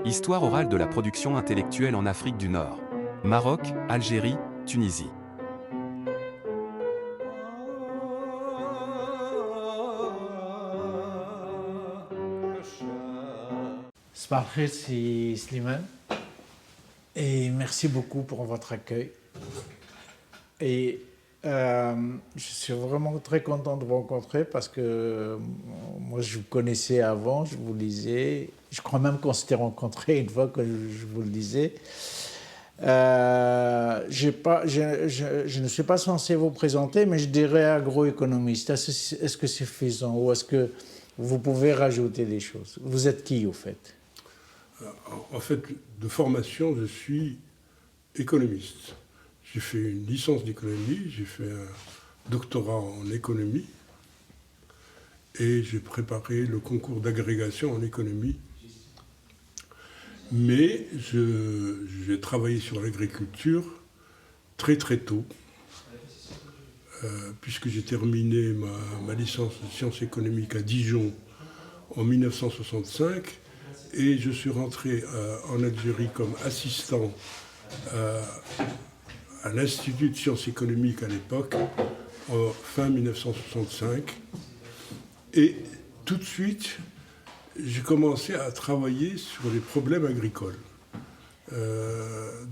Histoire orale de la production intellectuelle en Afrique du Nord. Maroc, Algérie, Tunisie. Sparkhet, c'est Slimane. Et merci beaucoup pour votre accueil. Et je suis vraiment très content de vous rencontrer parce que moi je vous connaissais avant, je vous lisais. Je crois même qu'on s'était rencontrés une fois que je vous le disais. Je ne suis pas censé vous présenter, mais je dirais agroéconomiste. Est-ce que c'est suffisant ou est-ce que vous pouvez rajouter des choses? Vous êtes qui au fait? En fait, de formation, je suis économiste. J'ai fait une licence d'économie, j'ai fait un doctorat en économie et j'ai préparé le concours d'agrégation en économie. Mais j'ai travaillé sur l'agriculture très très tôt, puisque j'ai terminé ma licence de sciences économiques à Dijon en 1965 et je suis rentré en Algérie comme assistant à l'Institut de sciences économiques à l'époque, en fin 1965. Et tout de suite, j'ai commencé à travailler sur les problèmes agricoles.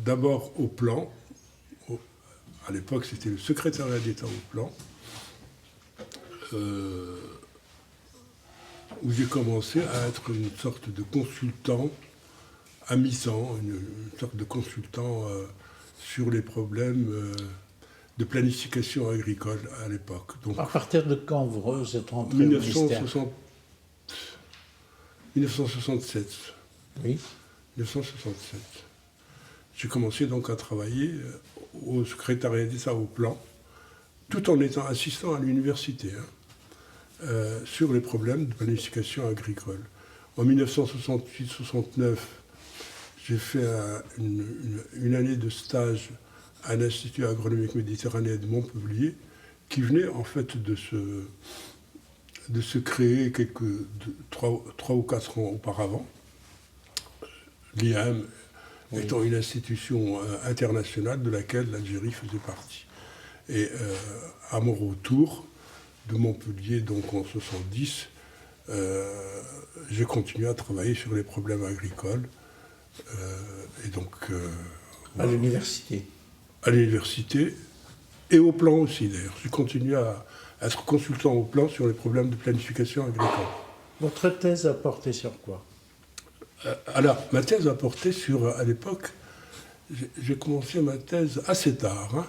D'abord au plan, à l'époque c'était le secrétariat d'État au plan, où j'ai commencé à être une sorte de consultant à mi-temps, une sorte de consultant sur les problèmes de planification agricole à l'époque. Donc, à partir de quand vous êtes rentré au ministère? 1967. Oui. 1967. J'ai commencé donc à travailler au secrétariat d'État au plan, tout en étant assistant à l'université, sur les problèmes de planification agricole. En 1968-69, j'ai fait une année de stage à l'Institut agronomique méditerranéen de Montpellier, qui venait en fait de se créer 3 ou 4 ans auparavant. L'IAM étant une institution internationale de laquelle l'Algérie faisait partie. Et à mon retour de Montpellier, donc en 70, j'ai continué à travailler sur les problèmes agricoles. Et donc, à l'université. À l'université et au plan aussi d'ailleurs. J'ai continué à être consultant au plan sur les problèmes de planification agricole. Votre thèse a porté sur quoi? Alors, ma thèse a porté sur, à l'époque, j'ai commencé ma thèse assez tard.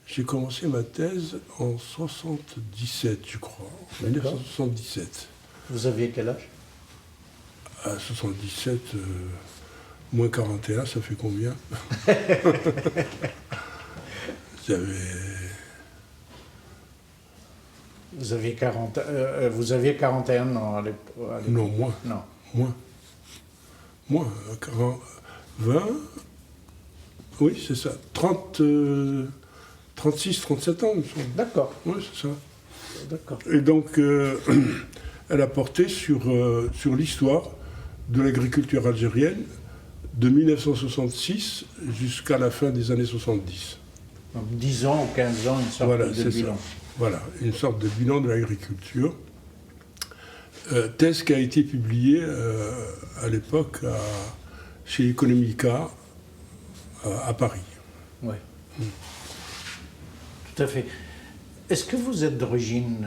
J'ai commencé ma thèse en 77, je crois, en 1977. Vous aviez quel âge? À 77, moins 41, ça fait combien? Vous aviez 41 ans à l'époque? Non, moins. Non. Moins, 20, oui, c'est ça, 36, 37 ans, il me semble. D'accord. Oui, c'est ça. D'accord. Et donc, elle a porté sur l'histoire de l'agriculture algérienne de 1966 jusqu'à la fin des années 70. Donc 10 ans ou 15 ans, une sorte de bilan. Voilà, une sorte de bilan de l'agriculture. Thèse qui a été publiée à l'époque chez Economica à Paris. Oui. Tout à fait. Est-ce que vous êtes d'origine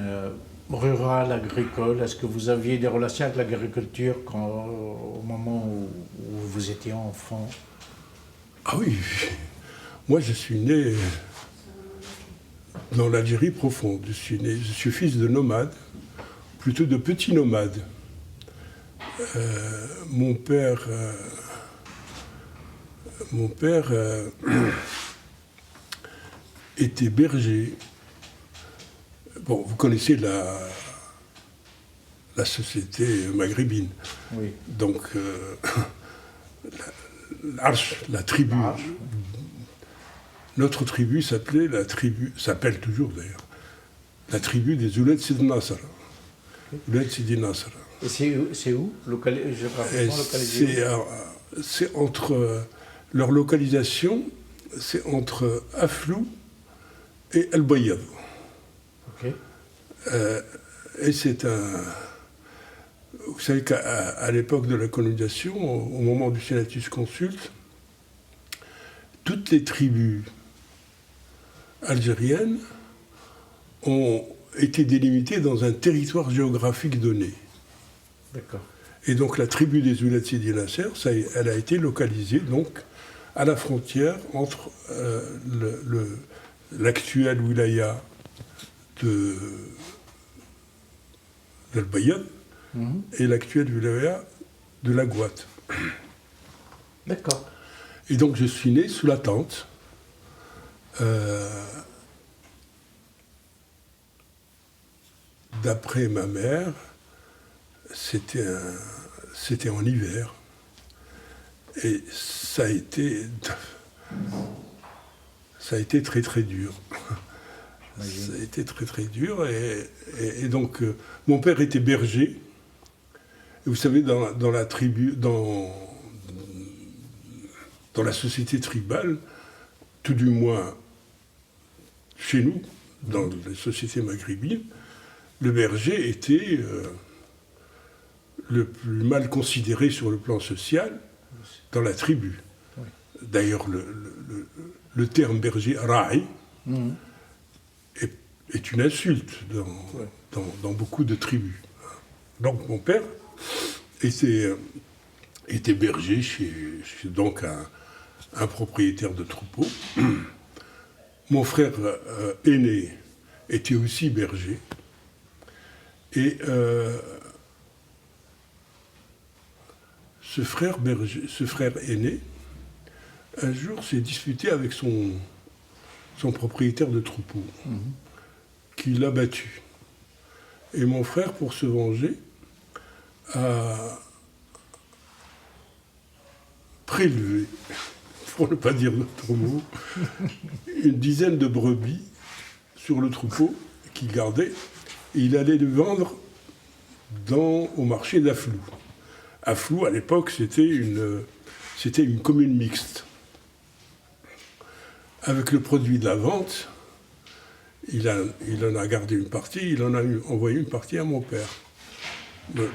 rurale, agricole? Est-ce que vous aviez des relations avec l'agriculture au moment où vous étiez enfant? Ah oui, moi je suis né dans l'Algérie profonde. Je suis fils de nomades, plutôt de petits nomades. Mon père était berger. Bon, vous connaissez la société maghrébine. Oui. Donc, la tribu. Notre tribu s'appelle toujours d'ailleurs, la tribu des Ouled Sidi Nasser. Ouled Sidi Nasser. Et c'est où géographiquement localisé où? C'est entre leur localisation, c'est entre Aflou et El Boyab. Ok. Et c'est un. Vous savez qu'à l'époque de la colonisation, au moment du Senatus Consulte, toutes les tribus algériennes ont été délimitées dans un territoire géographique donné. D'accord. Et donc la tribu des Ouled Sidi Nasser, elle a été localisée donc à la frontière entre l'actuelle wilaya d'El Bayad et l'actuelle wilaya de la Gouate. D'accord. Et donc je suis né sous la tente. D'après ma mère, c'était en hiver. Et ça a été très très dur. Ça a été très très dur. Et donc, mon père était berger. Et vous savez, dans la tribu, dans la société tribale, tout du moins chez nous, dans les sociétés maghrébines, le berger était le plus mal considéré sur le plan social dans la tribu. Oui. D'ailleurs, le terme berger, ra'i, est une insulte dans beaucoup de tribus. Donc mon père était berger chez donc un propriétaire de troupeau. Mon frère aîné était aussi berger. Et ce frère aîné, un jour, s'est disputé avec son propriétaire de troupeau, qui l'a battu. Et mon frère, pour se venger, a prélevé, pour ne pas dire d'autres mots, une dizaine de brebis sur le troupeau qu'il gardait, et il allait le vendre au marché d'Aflou. Aflou, à l'époque, c'était une commune mixte. Avec le produit de la vente, il en a gardé une partie, il en a envoyé une partie à mon père.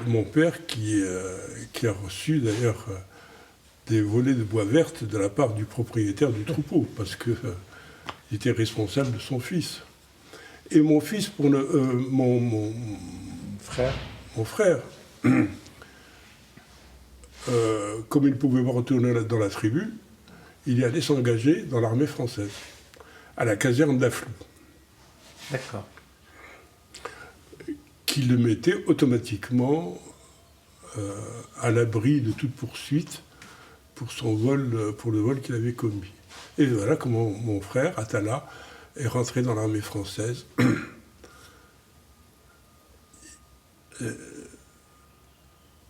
Mon père qui a reçu d'ailleurs des volets de bois verte de la part du propriétaire du troupeau, parce qu'il était responsable de son fils. Et mon fils, mon frère, comme il ne pouvait pas retourner dans la tribu, il est allé s'engager dans l'armée française, à la caserne d'Aflou. D'accord. Qui le mettait automatiquement à l'abri de toute poursuite pour le vol qu'il avait commis. Et voilà comment mon frère, Atala, est rentré dans l'armée française.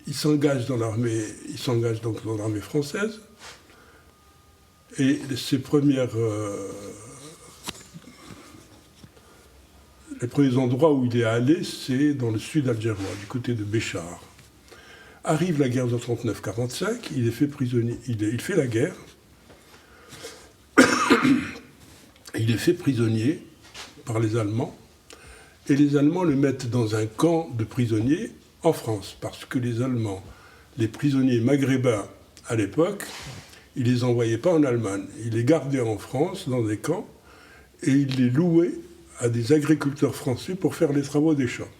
Il s'engage donc dans l'armée française. Et les premiers endroits où il est allé, c'est dans le sud algérois, du côté de Béchar. Arrive la guerre de 39-45, il est fait prisonnier, il fait la guerre. Il est fait prisonnier par les Allemands, et les Allemands le mettent dans un camp de prisonniers en France, parce que les Allemands, les prisonniers maghrébins à l'époque, ils ne les envoyaient pas en Allemagne, ils les gardaient en France dans des camps, et ils les louaient à des agriculteurs français pour faire les travaux des champs.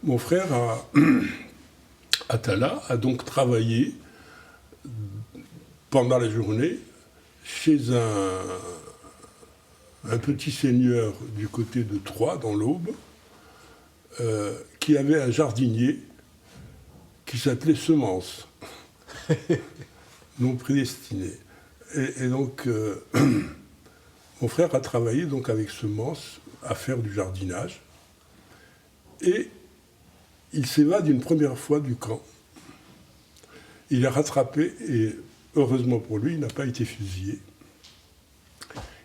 Mon frère Atala a donc travaillé pendant la journée chez un petit seigneur du côté de Troyes, dans l'Aube, qui avait un jardinier qui s'appelait Semence, non prédestiné. Et donc, mon frère a travaillé donc avec Semence à faire du jardinage. Et il s'évade une première fois du camp. Il est rattrapé et, heureusement pour lui, il n'a pas été fusillé.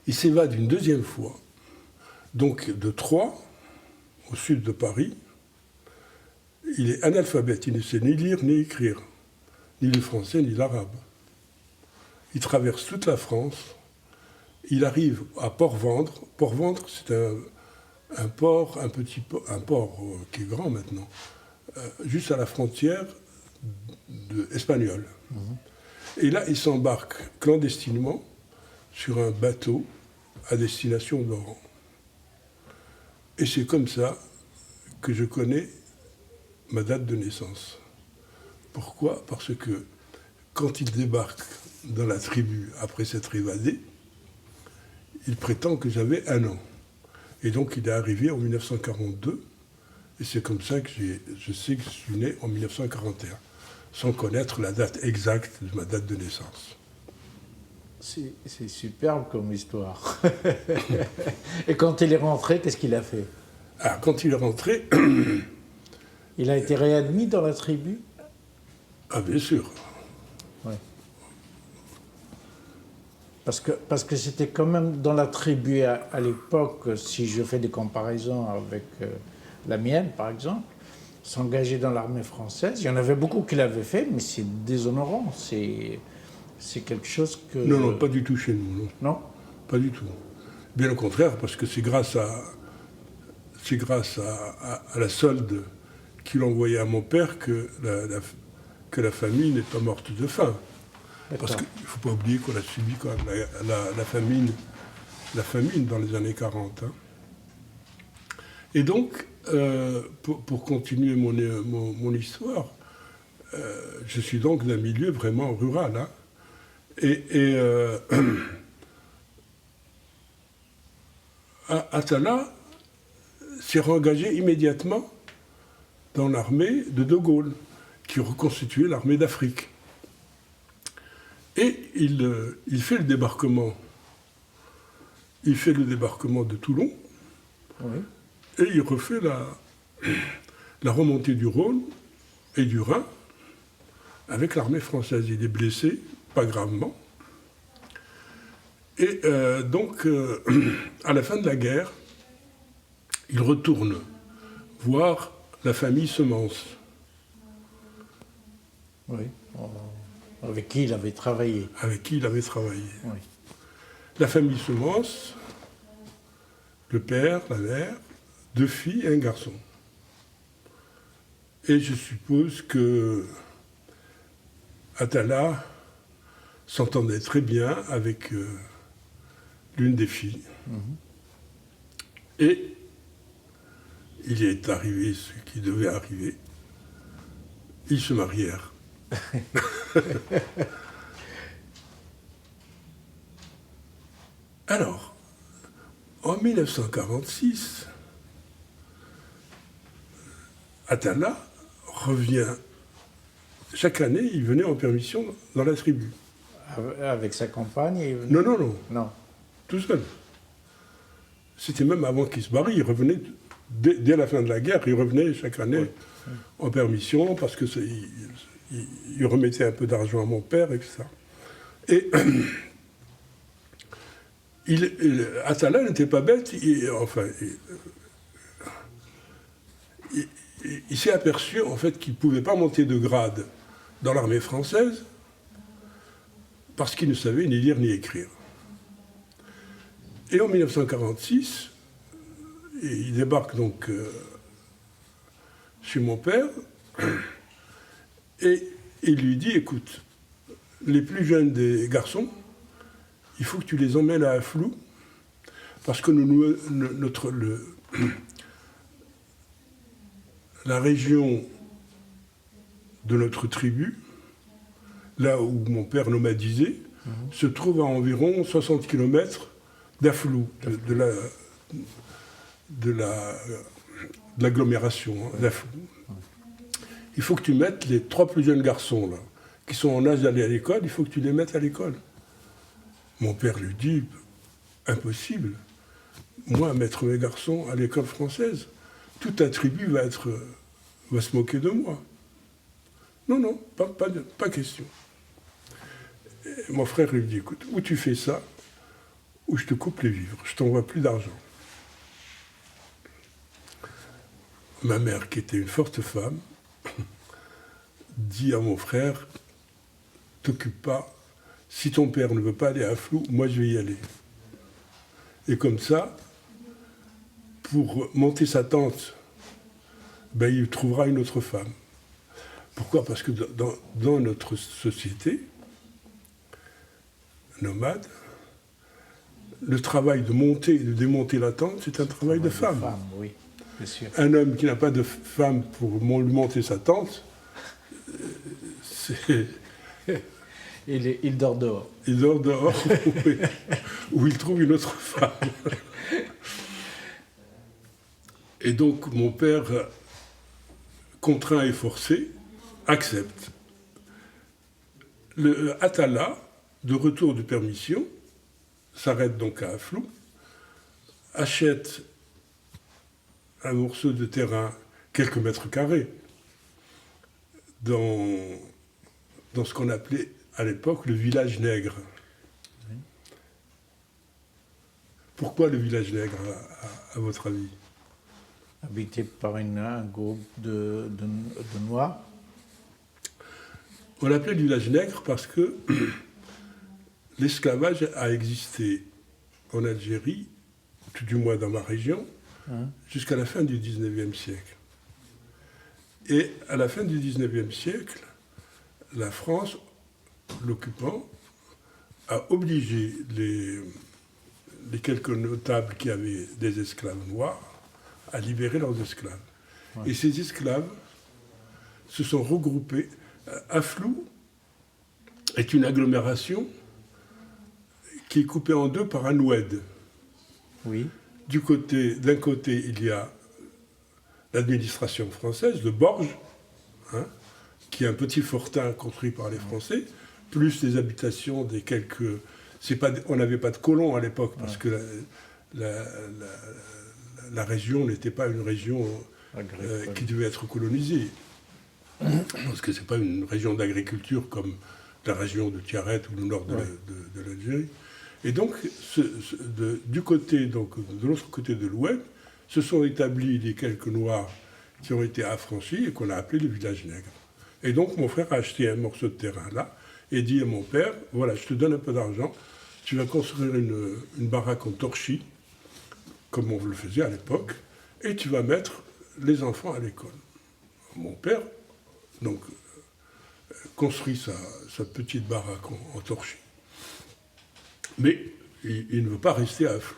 Il s'évade une deuxième fois, donc de Troyes, au sud de Paris, il est analphabète, il ne sait ni lire ni écrire, ni le français ni l'arabe. Il traverse toute la France, il arrive à Port-Vendre. Port-Vendre, c'est un port, un port qui est grand maintenant, juste à la frontière espagnole. Et là, il s'embarque clandestinement sur un bateau à destination d'Oran. Et c'est comme ça que je connais ma date de naissance. Pourquoi ? Parce que quand il débarque dans la tribu après s'être évadé, il prétend que j'avais 1 an. Et donc il est arrivé en 1942, et c'est comme ça que je sais que je suis né en 1941, sans connaître la date exacte de ma date de naissance. C'est superbe comme histoire. Et quand il est rentré, qu'est-ce qu'il a fait? Ah, quand il est rentré... Il a été réadmis dans la tribu? Ah, bien sûr. Oui. Parce que c'était quand même dans la tribu à l'époque, si je fais des comparaisons avec la mienne, par exemple, s'engager dans l'armée française. Il y en avait beaucoup qui l'avaient fait, mais c'est déshonorant. C'est quelque chose que... Non, pas du tout chez nous. Non, non, pas du tout. Bien au contraire, parce que c'est grâce à la solde qu'il envoyait à mon père que la famille n'est pas morte de faim. Parce qu'il ne faut pas oublier qu'on a subi quand même la famine dans les années 40. Hein. Et donc, pour continuer mon histoire, je suis donc d'un milieu vraiment rural. Hein. Et Atala s'est engagé immédiatement dans l'armée de De Gaulle, qui reconstituait l'armée d'Afrique. Et il fait le débarquement. Il fait le débarquement de Toulon, oui. Et il refait la remontée du Rhône et du Rhin avec l'armée française. Il est blessé, pas gravement. Et donc, à la fin de la guerre, il retourne voir la famille Semence. Oui, avec qui il avait travaillé. Avec qui il avait travaillé. Oui. La famille Semence, le père, la mère, 2 filles et un garçon. Et je suppose que Atala s'entendait très bien avec l'une des filles. Et il est arrivé ce qui devait arriver. Ils se marièrent. Alors, en 1946, Atala revient. Chaque année, il venait en permission dans la tribu. Avec sa compagne et... Non. Tout seul. C'était même avant qu'il se marie. Il revenait, dès la fin de la guerre, il revenait chaque année en permission parce que il remettait un peu d'argent à mon père, etc. Et Atala n'était pas bête. Il s'est aperçu en fait qu'il ne pouvait pas monter de grade dans l'armée française parce qu'il ne savait ni lire ni écrire. Et en 1946, il débarque donc chez mon père et il lui dit, écoute, les plus jeunes des garçons, il faut que tu les emmènes à Afflou parce que la région de notre tribu, là où mon père nomadisait, se trouve à environ 60 km d'Afflou, de l'agglomération d'Afflou. Il faut que tu mettes les 3 plus jeunes garçons, là, qui sont en âge d'aller à l'école, il faut que tu les mettes à l'école. Mon père lui dit, impossible. Moi, mettre mes garçons à l'école française, toute la tribu va se moquer de moi. Non, pas question. Et mon frère lui dit, écoute, ou tu fais ça, ou je te coupe les vivres, je t'envoie plus d'argent. Ma mère, qui était une forte femme, dit à mon frère, t'occupe pas, si ton père ne veut pas aller à Flou, moi je vais y aller. Et comme ça, pour monter sa tente, ben, il trouvera une autre femme. Pourquoi? Parce que dans notre société nomade, le travail de monter et de démonter la tente, c'est un travail de femme. Oui, bien sûr. Un homme qui n'a pas de femme pour lui monter sa tente, c'est... Il dort dehors. Il dort dehors, oui, où il trouve une autre femme. Et donc, mon père, contraint et forcé, accepte. Le Atala, de retour de permission, s'arrête donc à Flou, achète un morceau de terrain, quelques mètres carrés, dans ce qu'on appelait à l'époque le village nègre. Oui. Pourquoi le village nègre, à votre avis? Habité par un groupe de Noirs. On l'appelait le village nègre parce que l'esclavage a existé en Algérie, tout du moins dans ma région, jusqu'à la fin du XIXe siècle. Et à la fin du XIXe siècle, la France, l'occupant, a obligé les quelques notables qui avaient des esclaves noirs à libérer leurs esclaves. Ouais. Et ces esclaves se sont regroupés. Flou est une agglomération qui est coupée en deux par un oued. Oui. D'un côté, il y a l'administration française, le Borge, qui est un petit fortin construit par les Français, plus les habitations des quelques... on n'avait pas de colons à l'époque, parce que la région n'était pas une région qui devait être colonisée. Parce que ce n'est pas une région d'agriculture comme la région de Tiaret ou le nord de l'Algérie. Et donc, de l'autre côté de l'Ouest, se sont établis les quelques Noirs qui ont été affranchis et qu'on a appelé le village nègre. Et donc, mon frère a acheté un morceau de terrain là et dit à mon père, voilà, je te donne un peu d'argent, tu vas construire une baraque en torchis, comme on le faisait à l'époque, et tu vas mettre les enfants à l'école. Mon père, donc, construit sa petite baraque en torchis. Mais il ne veut pas rester à Flou.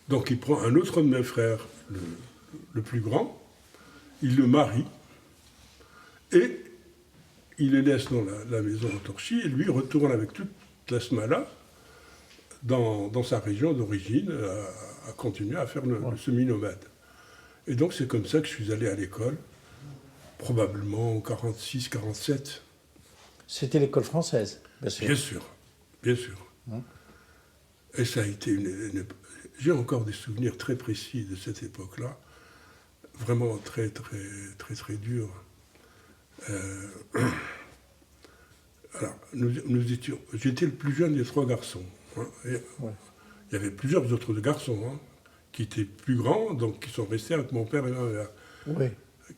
Donc il prend un autre de mes frères, le plus grand, il le marie, et il le laisse dans la maison en torchis, et lui retourne avec toute la smala dans sa région d'origine, à continuer à faire le semi-nomade. Et donc c'est comme ça que je suis allé à l'école, probablement en 46-47. C'était l'école française, bien sûr. Bien sûr, bien sûr. Et ça a été j'ai encore des souvenirs très précis de cette époque-là, vraiment très, très, très, très dur. Alors, j'étais le plus jeune des trois garçons. Il y avait plusieurs autres garçons qui étaient plus grands, donc qui sont restés avec mon père et ma mère,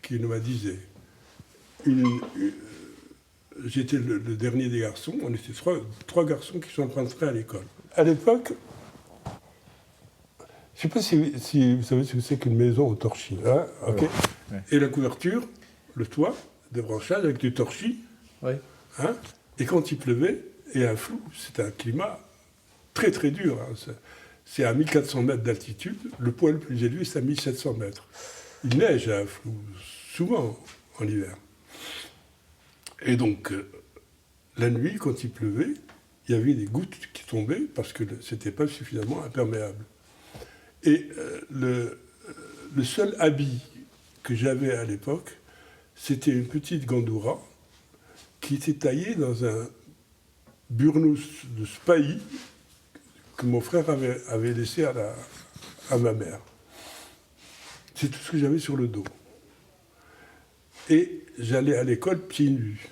qui nous disaient. J'étais le dernier des garçons, on était trois garçons qui sont rentrés à l'école. À l'époque, je ne sais pas si vous savez ce que c'est qu'une maison au torchis. Okay. Et la couverture, le toit, des branchages avec du torchis. Et quand il pleuvait, et à Flou, c'était un climat très très dur. C'est à 1400 mètres d'altitude, le point le plus élevé c'est à 1700 mètres. Il neige à Flou, souvent en hiver. Et donc, la nuit, quand il pleuvait, il y avait des gouttes qui tombaient parce que ce n'était pas suffisamment imperméable. Et le seul habit que j'avais à l'époque, c'était une petite gandoura qui était taillée dans un burnous de spahi que mon frère avait laissé à ma mère. C'est tout ce que j'avais sur le dos. Et j'allais à l'école pieds nus,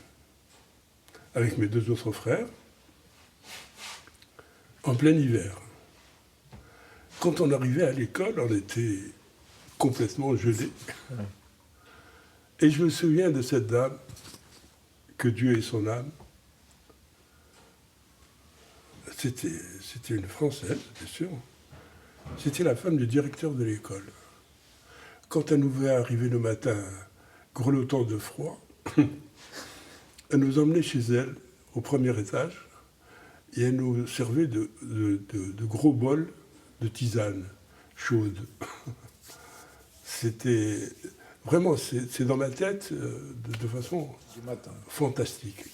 avec mes deux autres frères, en plein hiver. Quand on arrivait à l'école, on était complètement gelés. Et je me souviens de cette dame que Dieu ait son âme. C'était une Française, bien sûr. C'était la femme du directeur de l'école. Quand elle nous voyait arriver le matin, grelottant de froid, elle nous emmenait chez elle, au premier étage, et elle nous servait de gros bols de tisane chaude. C'était vraiment, c'est dans ma tête de façon fantastique.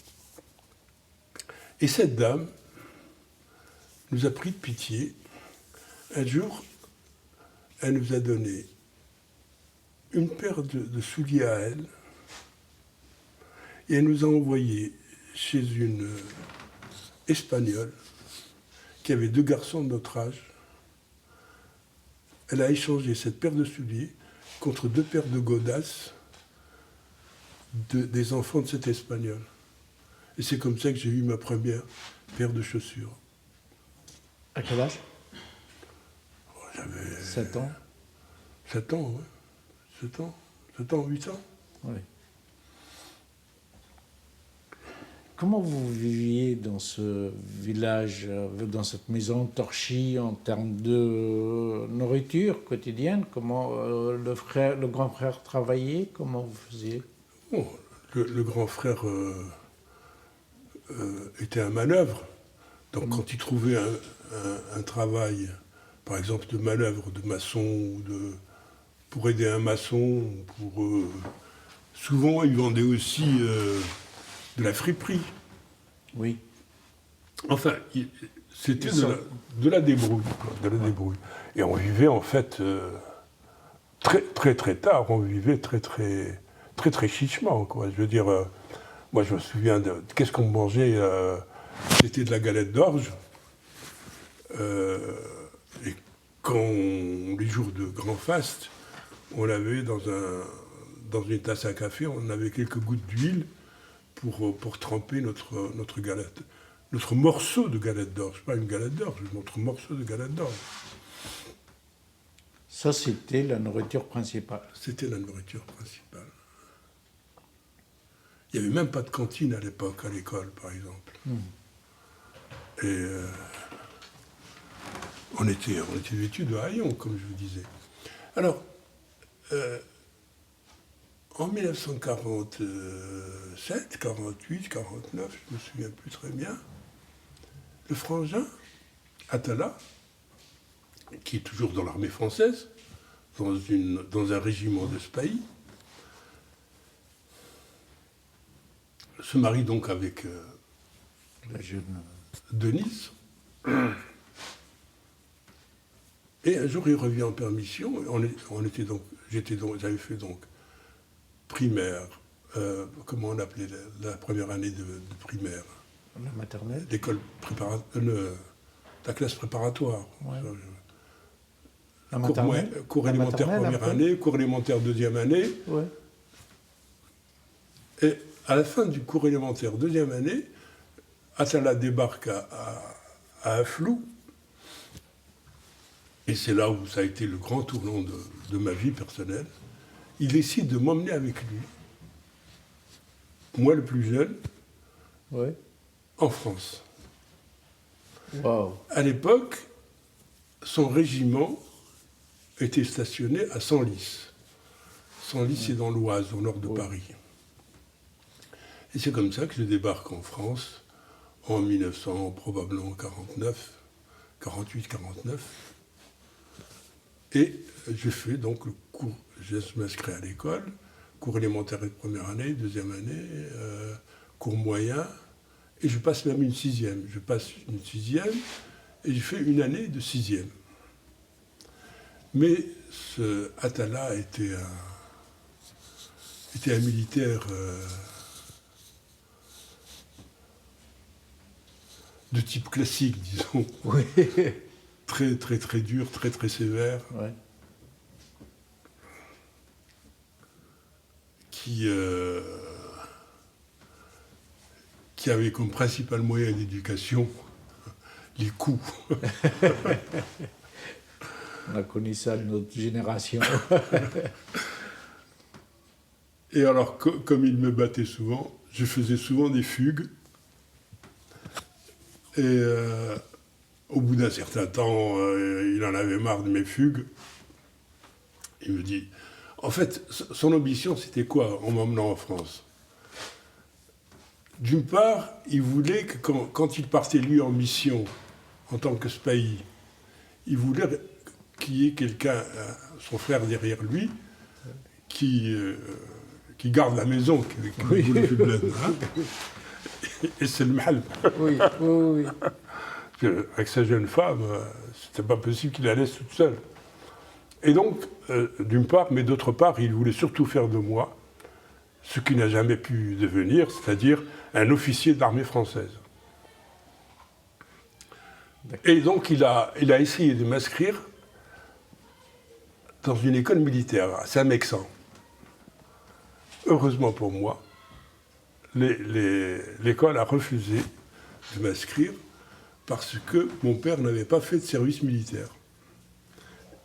Et cette dame nous a pris de pitié. Un jour, elle nous a donné une paire de souliers à elle, et elle nous a envoyés chez une Espagnole qui avait 2 garçons de notre âge. Elle a échangé cette paire de souliers contre 2 paires de godasses des enfants de cette Espagnole. Et c'est comme ça que j'ai eu ma première paire de chaussures. À quel âge? J'avais 7 ans. 7 ans, oui. 7 ans, 8 ans. Oui. Comment vous viviez dans ce village, dans cette maison torchie en termes de nourriture quotidienne? Comment le grand frère travaillait? Comment vous faisiez? Bon, le grand frère était un manœuvre. Donc quand il trouvait un travail, par exemple de manœuvre, de maçon, ou pour aider un maçon, souvent il vendait aussi de la friperie. Oui. Enfin, c'était de la débrouille, quoi, de la débrouille. Et on vivait en fait très très très tard, on vivait très très très très chichement, quoi. Je veux dire, moi je me souviens de qu'est-ce qu'on mangeait, c'était de la galette d'orge. Et quand les jours de grand faste, on avait dans une tasse à café, on avait quelques gouttes d'huile pour tremper notre galette, notre morceau de galette d'orge, pas une galette d'orge, notre morceau de galette d'orge. Ça, c'était la nourriture principale. C'était la nourriture principale. Il n'y avait même pas de cantine à l'époque, à l'école, par exemple. Et on était vêtus de haillons, comme je vous disais. Alors, en 1947, 48, 49, je ne me souviens plus très bien, le frangin, Attala, qui est toujours dans l'armée française, dans un régiment de Spahis, se marie donc avec La jeune... Denise. Et un jour, il revient en permission. J'avais fait donc primaire. Comment on appelait la première année de primaire? La maternelle? L'école préparatoire. La classe préparatoire. Ouais. La Cours, maternelle? cours La élémentaire maternelle, première après? année, cours élémentaire deuxième année. Ouais. Et à la fin du cours élémentaire deuxième année, Attala débarque à Afflou. Et c'est là où ça a été le grand tournant de ma vie personnelle. Il décide de m'emmener avec lui, moi le plus jeune, Ouais. en France. Wow. À l'époque, son régiment était stationné à Senlis. Senlis, c'est dans l'Oise, au nord de Paris. Et c'est comme ça que je débarque en France en 1900, probablement 48, 49. Et je fais donc le cours, je m'inscris à l'école, cours élémentaire de première année, deuxième année, cours moyen, et je passe même une sixième. Je passe une sixième et je fais une année de sixième. Mais ce Attala était un militaire de type classique, disons. Oui. Très, très, très dur, très, très sévère. Ouais. Qui avait comme principal moyen d'éducation les coups. On a connu ça de notre génération. Et alors, comme il me battait souvent, je faisais souvent des fugues. Et au bout d'un certain temps, il en avait marre de mes fugues. Il me dit... En fait, son ambition, c'était quoi en m'emmenant en France? D'une part, il voulait que quand il partait, lui, en mission, en tant que spahi, il voulait qu'il y ait quelqu'un, son frère derrière lui, qui garde la maison, qui Oui. voulait plus de l'aide, hein. Et c'est le mal. Oui, oui, oui. Avec sa jeune femme, c'était pas possible qu'il la laisse toute seule. Et donc, d'une part, mais d'autre part, il voulait surtout faire de moi ce qu'il n'a jamais pu devenir, c'est-à-dire un officier de l'armée française. Et donc, il a essayé de m'inscrire dans une école militaire à Saint-Mexan. Heureusement pour moi, l'école a refusé de m'inscrire parce que mon père n'avait pas fait de service militaire.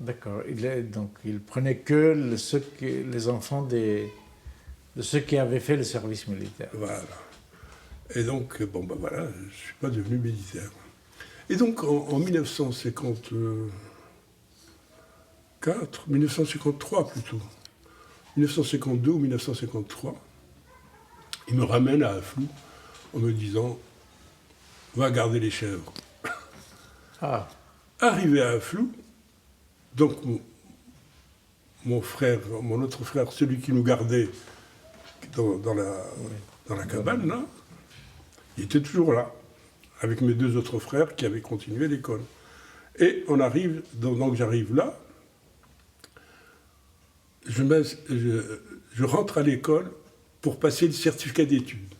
D'accord. Donc, il prenait que les enfants de ceux qui avaient fait le service militaire. Voilà. Et donc, bon, ben voilà, je ne suis pas devenu militaire. Et donc, en 1953 plutôt, 1952 ou 1953, il me ramène à Afflou en me disant « Va garder les chèvres ». Ah, Arrivé à Afflou, donc mon autre frère, celui qui nous gardait dans la cabane, là, il était toujours là, avec mes deux autres frères qui avaient continué l'école. Et on arrive, donc j'arrive là, je rentre à l'école pour passer le certificat d'études.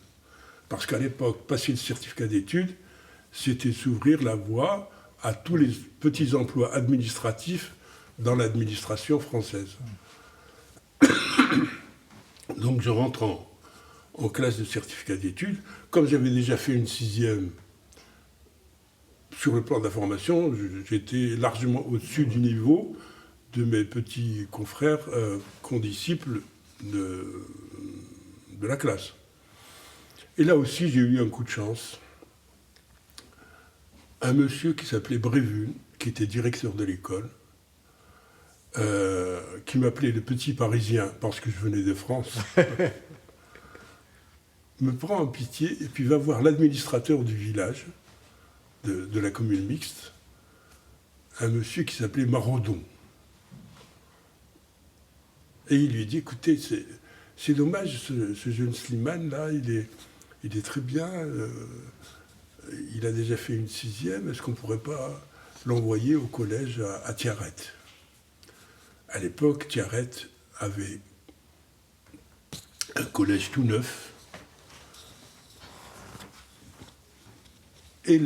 Parce qu'à l'époque, passer le certificat d'études, c'était s'ouvrir la voie à tous les petits emplois administratifs dans l'administration française. Donc je rentre en classe de certificat d'études. Comme j'avais déjà fait une 6e sur le plan de la formation, j'étais largement au-dessus du niveau de mes petits confrères condisciples de la classe. Et là aussi, j'ai eu un coup de chance. Un monsieur qui s'appelait Brévune, qui était directeur de l'école, qui m'appelait le petit Parisien parce que je venais de France, me prend en pitié et puis va voir l'administrateur du village, de la commune mixte, un monsieur qui s'appelait Maraudon. Et il lui dit, écoutez, c'est dommage, ce jeune Slimane, là, il est très bien, il a déjà fait une 6e, est-ce qu'on ne pourrait pas l'envoyer au collège à Tiaret? À l'époque, Tiaret avait un collège tout neuf. Et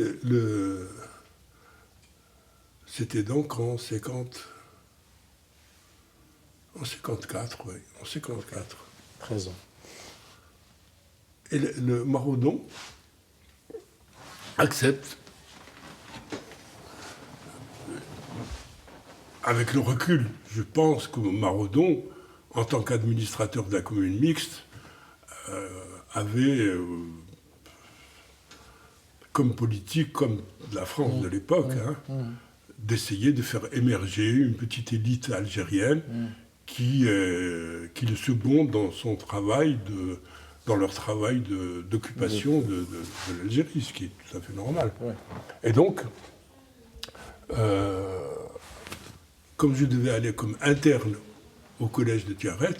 c'était donc en 54, oui, en 54. 13 ans. Et le Maraudon accepte, avec le recul, je pense que Maraudon, en tant qu'administrateur de la commune mixte, avait, comme politique, comme la France de l'époque, d'essayer de faire émerger une petite élite algérienne qui le seconde dans son travail dans leur travail d'occupation de l'Algérie, ce qui est tout à fait normal. Ouais. Et donc, comme je devais aller comme interne au collège de Tiaret,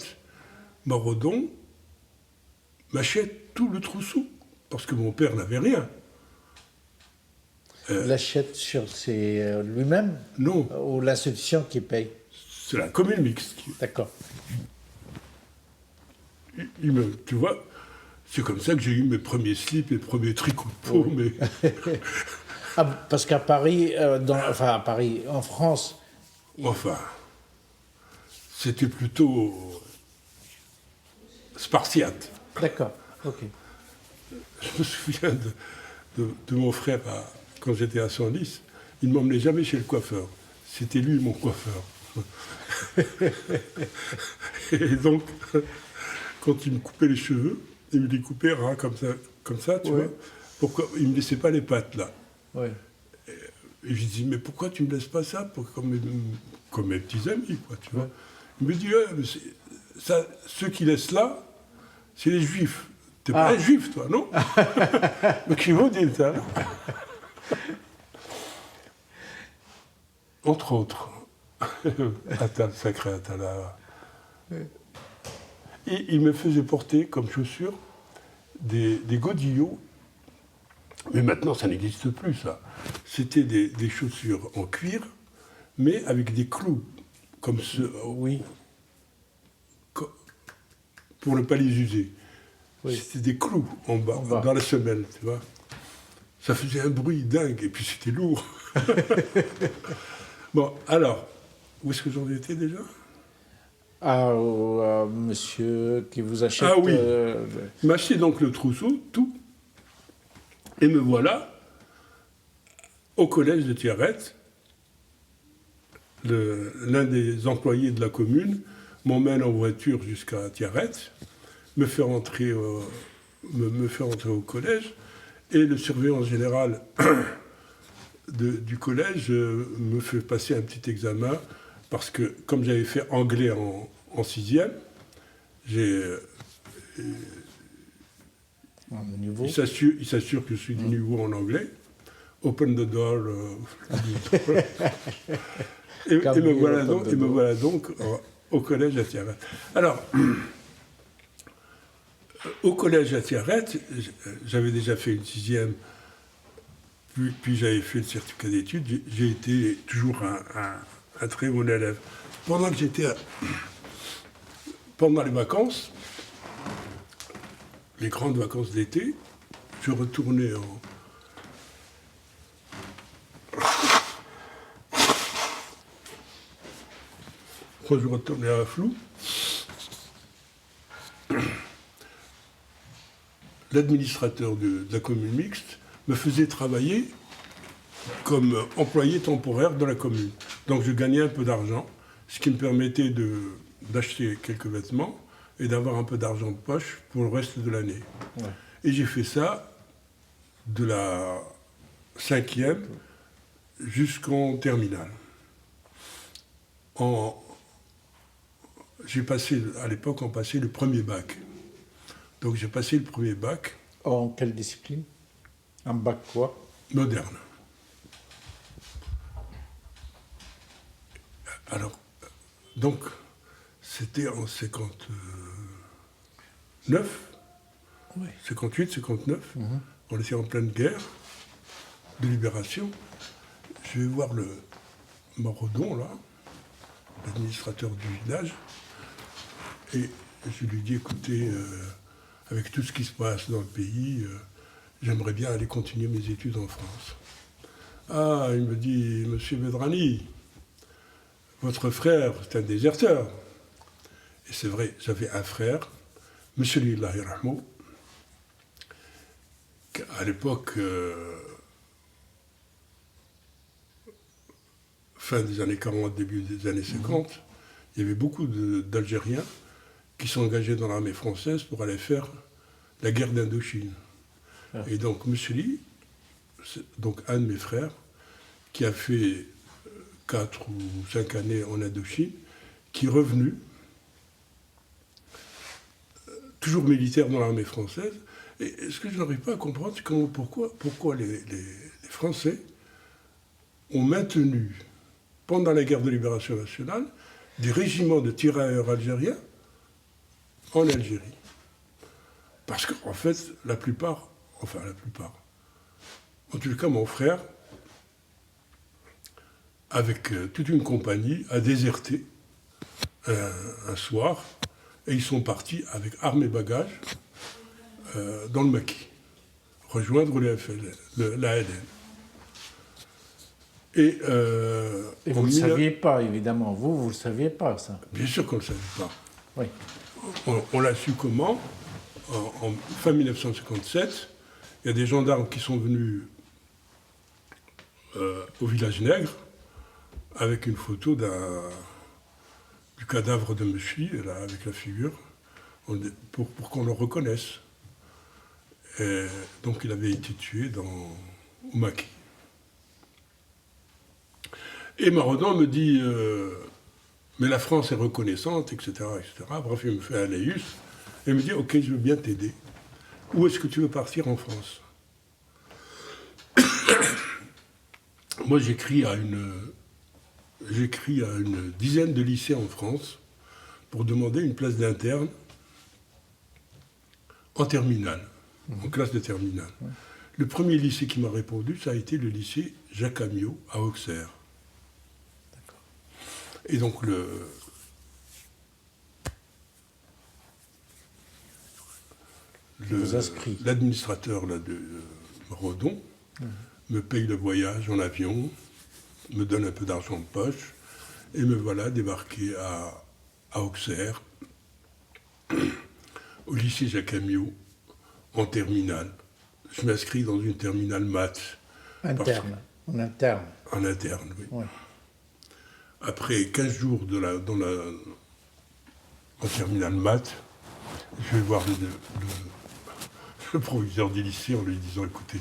Maraudon m'achète tout le trousseau, parce que mon père n'avait rien. Il l'achète c'est lui-même? Non. Ou l'institution qui paye? C'est la commune mixte. D'accord. Tu vois, c'est comme ça que j'ai eu mes premiers slips, mes premiers tricots de peau. Oui. Mais... parce qu'à Paris, à Paris, en France... Enfin, c'était plutôt spartiate. D'accord, ok. Je me souviens de mon frère, quand j'étais à Senlis, il ne m'emmenait jamais chez le coiffeur. C'était lui mon coiffeur. Et donc... Quand il me coupait les cheveux, il me découpait ras comme ça, tu vois. Pourquoi il me laissait pas les pattes, là. Ouais. Et je dis, mais pourquoi tu me laisses pas ça comme mes petits amis, quoi, tu vois. Il me dit, ouais, mais ça, ceux qui laissent là, c'est les juifs. T'es pas un juif, toi, non? Mais qui vous dit ça? Entre autres. Attal, sacré Atala. Et il me faisait porter comme chaussures des godillots. Mais maintenant, ça n'existe plus, ça. C'était des chaussures en cuir, mais avec des clous, comme ceux... Oui. Pour ne pas les user. Oui. C'était des clous en bas, dans la semelle, tu vois. Ça faisait un bruit dingue, et puis c'était lourd. Bon, alors, où est-ce que j'en étais déjà? Monsieur qui vous achète... Ah oui, il m'a acheté donc le trousseau, tout, et me voilà au collège de Thierrette. L'un des employés de la commune m'emmène en voiture jusqu'à Thierrette, me fait rentrer au collège, et le surveillant général du collège me fait passer un petit examen, parce que comme j'avais fait anglais en sixième, il s'assure que je suis du niveau en anglais. Open the door. Et me voilà donc au collège à Thierrette. Alors, au collège à Thierrette, j'avais déjà fait une sixième, puis j'avais fait le certificat d'études. J'ai été toujours un très bon élève. Pendant que j'étais pendant les vacances, les grandes vacances d'été, je retournais quand je retournais à Flou, l'administrateur de la commune mixte me faisait travailler comme employé temporaire de la commune. Donc je gagnais un peu d'argent, ce qui me permettait d'acheter quelques vêtements et d'avoir un peu d'argent de poche pour le reste de l'année. Ouais. Et j'ai fait ça de la 5e jusqu'en terminale. J'ai passé, à l'époque, on passait le premier bac. Donc j'ai passé le premier bac. En quelle discipline? Un bac quoi? Moderne. Alors, donc, c'était en 59, oui. 58, 59. Mm-hmm. On était en pleine guerre de libération. Je vais voir le Morodon, là, l'administrateur du village, et je lui dis, écoutez, avec tout ce qui se passe dans le pays, j'aimerais bien aller continuer mes études en France. Ah, il me dit, monsieur Bedrani, votre frère, c'est un déserteur. Et c'est vrai, j'avais un frère, monsieur Lillahi Rahmou, à l'époque, fin des années 40, début des années 50, il y avait beaucoup d'Algériens qui sont engagés dans l'armée française pour aller faire la guerre d'Indochine. Ah. Et donc, monsieur Lee, donc un de mes frères, qui a fait 4 ou 5 années en Indochine, qui est revenu, toujours militaire dans l'armée française. Et ce que je n'arrive pas à comprendre, c'est pourquoi les Français ont maintenu, pendant la guerre de libération nationale, des régiments de tirailleurs algériens en Algérie. Parce qu'en fait, la plupart, en tout cas mon frère, avec toute une compagnie, a déserté un soir, et ils sont partis avec armes et bagages dans le Maquis, rejoindre l'ALN. Et vous ne le saviez pas, évidemment. Vous ne le saviez pas, ça. Bien sûr qu'on ne le savait pas. Oui. On l'a su comment? En fin 1957, il y a des gendarmes qui sont venus au village Nègre avec une photo du cadavre de Mechli, là, avec la figure, pour qu'on le reconnaisse. Donc il avait été tué au maquis. Et Maraudon me dit mais la France est reconnaissante, etc., etc. Bref, il me fait un laïus et il me dit ok, je veux bien t'aider. Où est-ce que tu veux partir en France? Moi, j'écris à une dizaine de lycées en France pour demander une place d'interne en terminale, en classe de terminale. Le premier lycée qui m'a répondu, ça a été le lycée Jacques Amiot à Auxerre. Et donc l'administrateur de Redon me paye le voyage en avion, me donne un peu d'argent de poche, et me voilà débarqué à Auxerre, au lycée Jacques Amiot, en terminale. Je m'inscris dans une terminale maths. Interne, en interne. En interne, oui. Ouais. Après 15 jours en terminale maths, je vais voir le proviseur du lycée en lui disant, écoutez,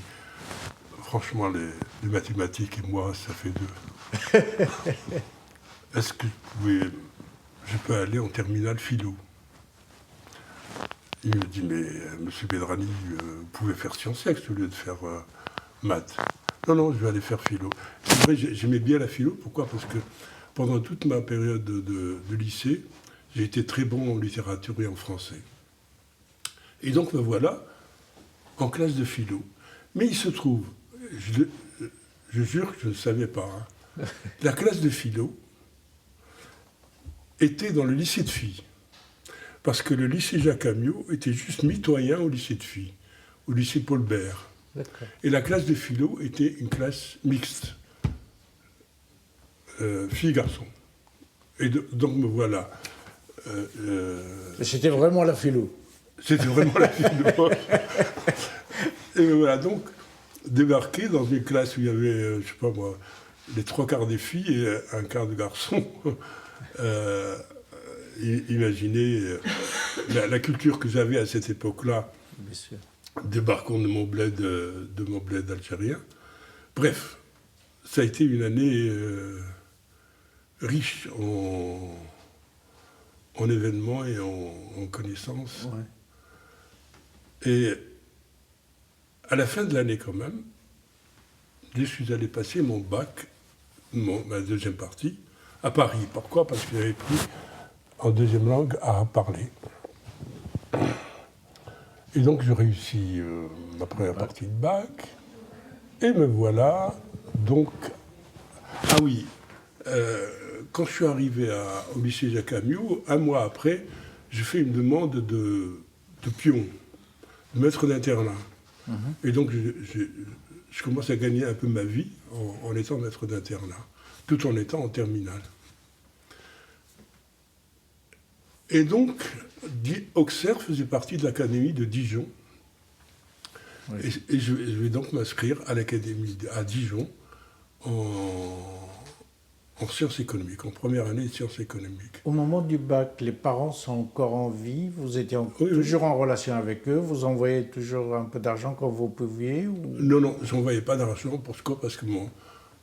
franchement, les mathématiques et moi, ça fait deux. Est-ce que je peux aller en terminale philo? Il me dit, mais monsieur Bedrani, vous pouvez faire sciences ex au lieu de faire maths. Non, je vais aller faire philo. C'est vrai, j'aimais bien la philo. Pourquoi? Parce que pendant toute ma période de lycée, j'ai été très bon en littérature et en français. Et donc me voilà en classe de philo. Mais il se trouve, je jure que je ne savais pas, hein, la classe de philo était dans le lycée de filles. Parce que le lycée Jacques Amiot était juste mitoyen au lycée de filles, au lycée Paul Bert. Et la classe de philo était une classe mixte, filles-garçons. Et donc me voilà. C'était vraiment la philo. C'était vraiment la philo. Et me voilà donc débarqué dans une classe où il y avait, je sais pas moi, les 3/4 des filles et un quart de garçons. Imaginez la culture que j'avais à cette époque-là, débarquant de mon bled algérien. Bref, ça a été une année riche en événements et en connaissances. Ouais. Et à la fin de l'année quand même, je suis allé passer mon bac, ma deuxième partie, à Paris. Pourquoi? Parce que j'avais pris en deuxième langue à parler. Et donc je réussis ma première partie de bac, et me voilà donc... Ah oui, quand je suis arrivé au lycée Jacques Amiot, un mois après, je fais une demande de pion, de maître d'internat. Et donc je commence à gagner un peu ma vie en étant maître d'internat, tout en étant en terminale. Et donc, Auxerre faisait partie de l'académie de Dijon. Oui. Et je vais donc m'inscrire à l'académie à Dijon en sciences économiques, en première année de sciences économiques. Au moment du bac, les parents sont encore en vie, vous étiez toujours en relation avec eux, vous envoyez toujours un peu d'argent quand vous pouviez ou... Non, je n'envoyais pas d'argent, pourquoi? Parce que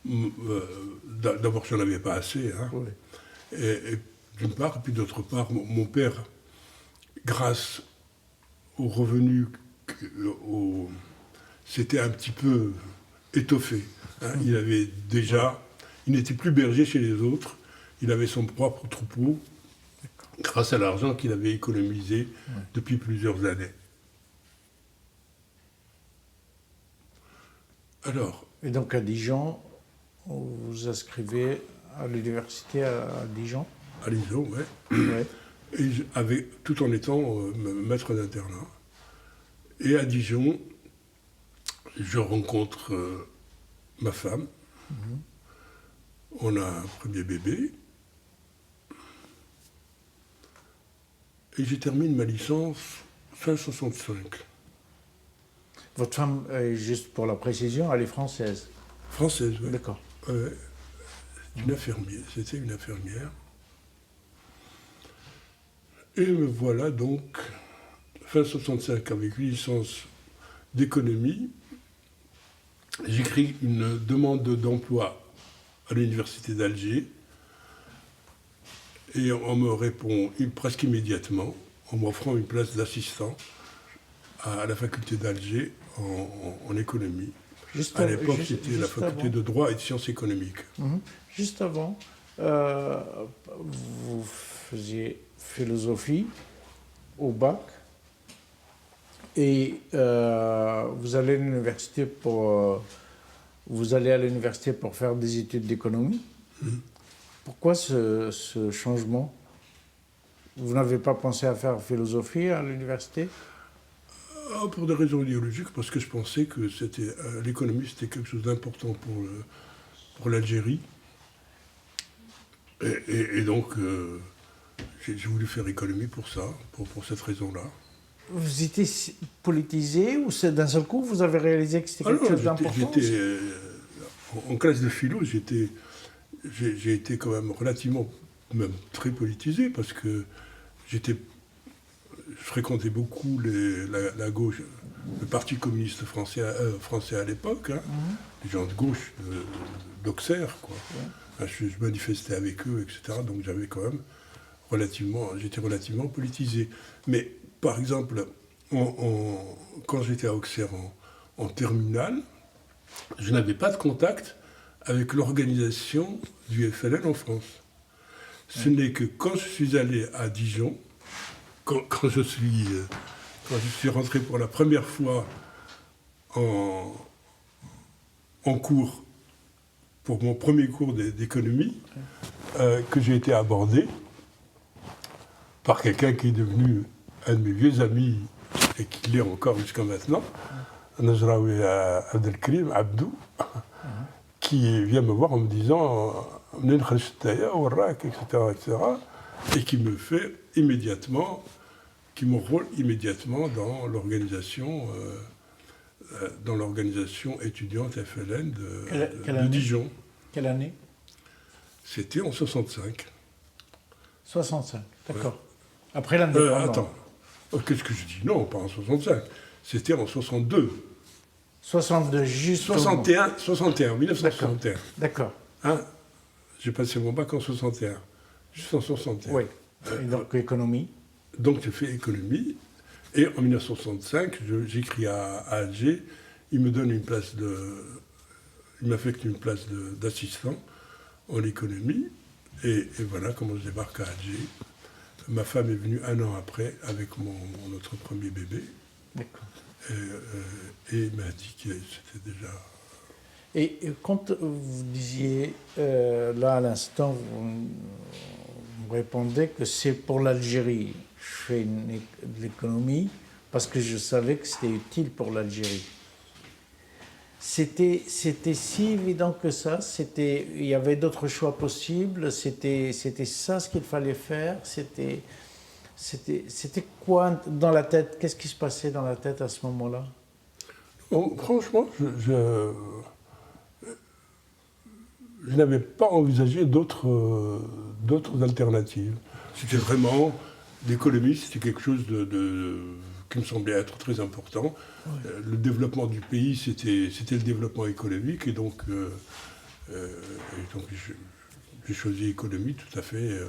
d'abord, je n'en avais pas assez. Hein. Oui. Et d'une part, et puis d'autre part, mon père, grâce aux revenus, s'était un petit peu étoffé. Hein. Il avait déjà... Il n'était plus berger chez les autres, il avait son propre troupeau, grâce à l'argent qu'il avait économisé depuis plusieurs années. Alors... Et donc à Dijon, vous vous inscrivez à l'université à Dijon? À Dijon, oui. Ouais. Et tout en étant maître d'internat. Et à Dijon, je rencontre ma femme. On a un premier bébé. Et je termine ma licence fin 65. Votre femme, juste pour la précision, elle est française? Française, oui. D'accord. Une infirmière. C'était une infirmière. Et me voilà donc, fin 65, avec une licence d'économie, j'écris une demande d'emploi à l'université d'Alger et on me répond presque immédiatement en m'offrant une place d'assistant à la faculté d'Alger en économie. À l'époque, c'était la faculté de droit et de sciences économiques. Juste avant, vous faisiez philosophie au bac et vous allez à l'université pour faire des études d'économie. Pourquoi ce changement? Vous n'avez pas pensé à faire philosophie à l'université? Pour des raisons idéologiques, parce que je pensais que l'économie, c'était quelque chose d'important pour l'Algérie. Et donc, j'ai voulu faire économie pour ça, pour cette raison-là. Vous étiez politisé ou d'un seul coup, vous avez réalisé que c'était quelque chose d'important? En classe de philo, j'ai été quand même relativement, même très politisé, parce que je fréquentais beaucoup la gauche, le Parti communiste français à l'époque, hein, les gens de gauche d'Auxerre, quoi. Ouais. Je manifestais avec eux, etc. Donc j'avais quand même j'étais relativement politisé. Mais par exemple, quand j'étais à Auxerre en terminale, je n'avais pas de contact avec l'organisation du FLN en France. Ce n'est que quand je suis allé à Dijon, quand je suis rentré pour la première fois en cours, pour mon premier cours d'économie, que j'ai été abordé par quelqu'un qui est devenu un de mes vieux amis et qui l'est encore jusqu'à maintenant, Najraoui Abdelkrim Abdou, qui vient me voir en me disant etc., et qui me fait immédiatement, qui m'enrôle immédiatement dans l'organisation étudiante FLN de Dijon. Quelle année? C'était en 65. 65, d'accord. Ouais. Après l'indépendance. Attends, qu'est-ce que je dis? Non, pas en 65. C'était en 62. 62, juste 61, 1961. D'accord. Hein? J'ai passé mon bac en 61. Juste en 61. Oui. Et donc, économie. Donc, j'ai fait économie. Et en 1965, j'écris à Alger. Il me donne il m'affecte une place d'assistant en économie. Et voilà comment je débarque à Alger. Ma femme est venue un an après avec notre premier bébé. D'accord. Et m'a dit que c'était déjà... Et quand vous disiez, là à l'instant, vous me répondez que c'est pour l'Algérie. Je fais de l'économie parce que je savais que c'était utile pour l'Algérie. C'était si évident que ça? Il y avait d'autres choix possibles? C'était ça ce qu'il fallait faire? C'était quoi dans la tête? Qu'est-ce qui se passait dans la tête à ce moment-là? Bon, franchement, je n'avais pas envisagé d'autres alternatives. C'était vraiment, l'économie, c'était quelque chose qui me semblait être très important. Ouais. Le développement du pays, c'était le développement économique, et donc j'ai choisi économie tout à fait.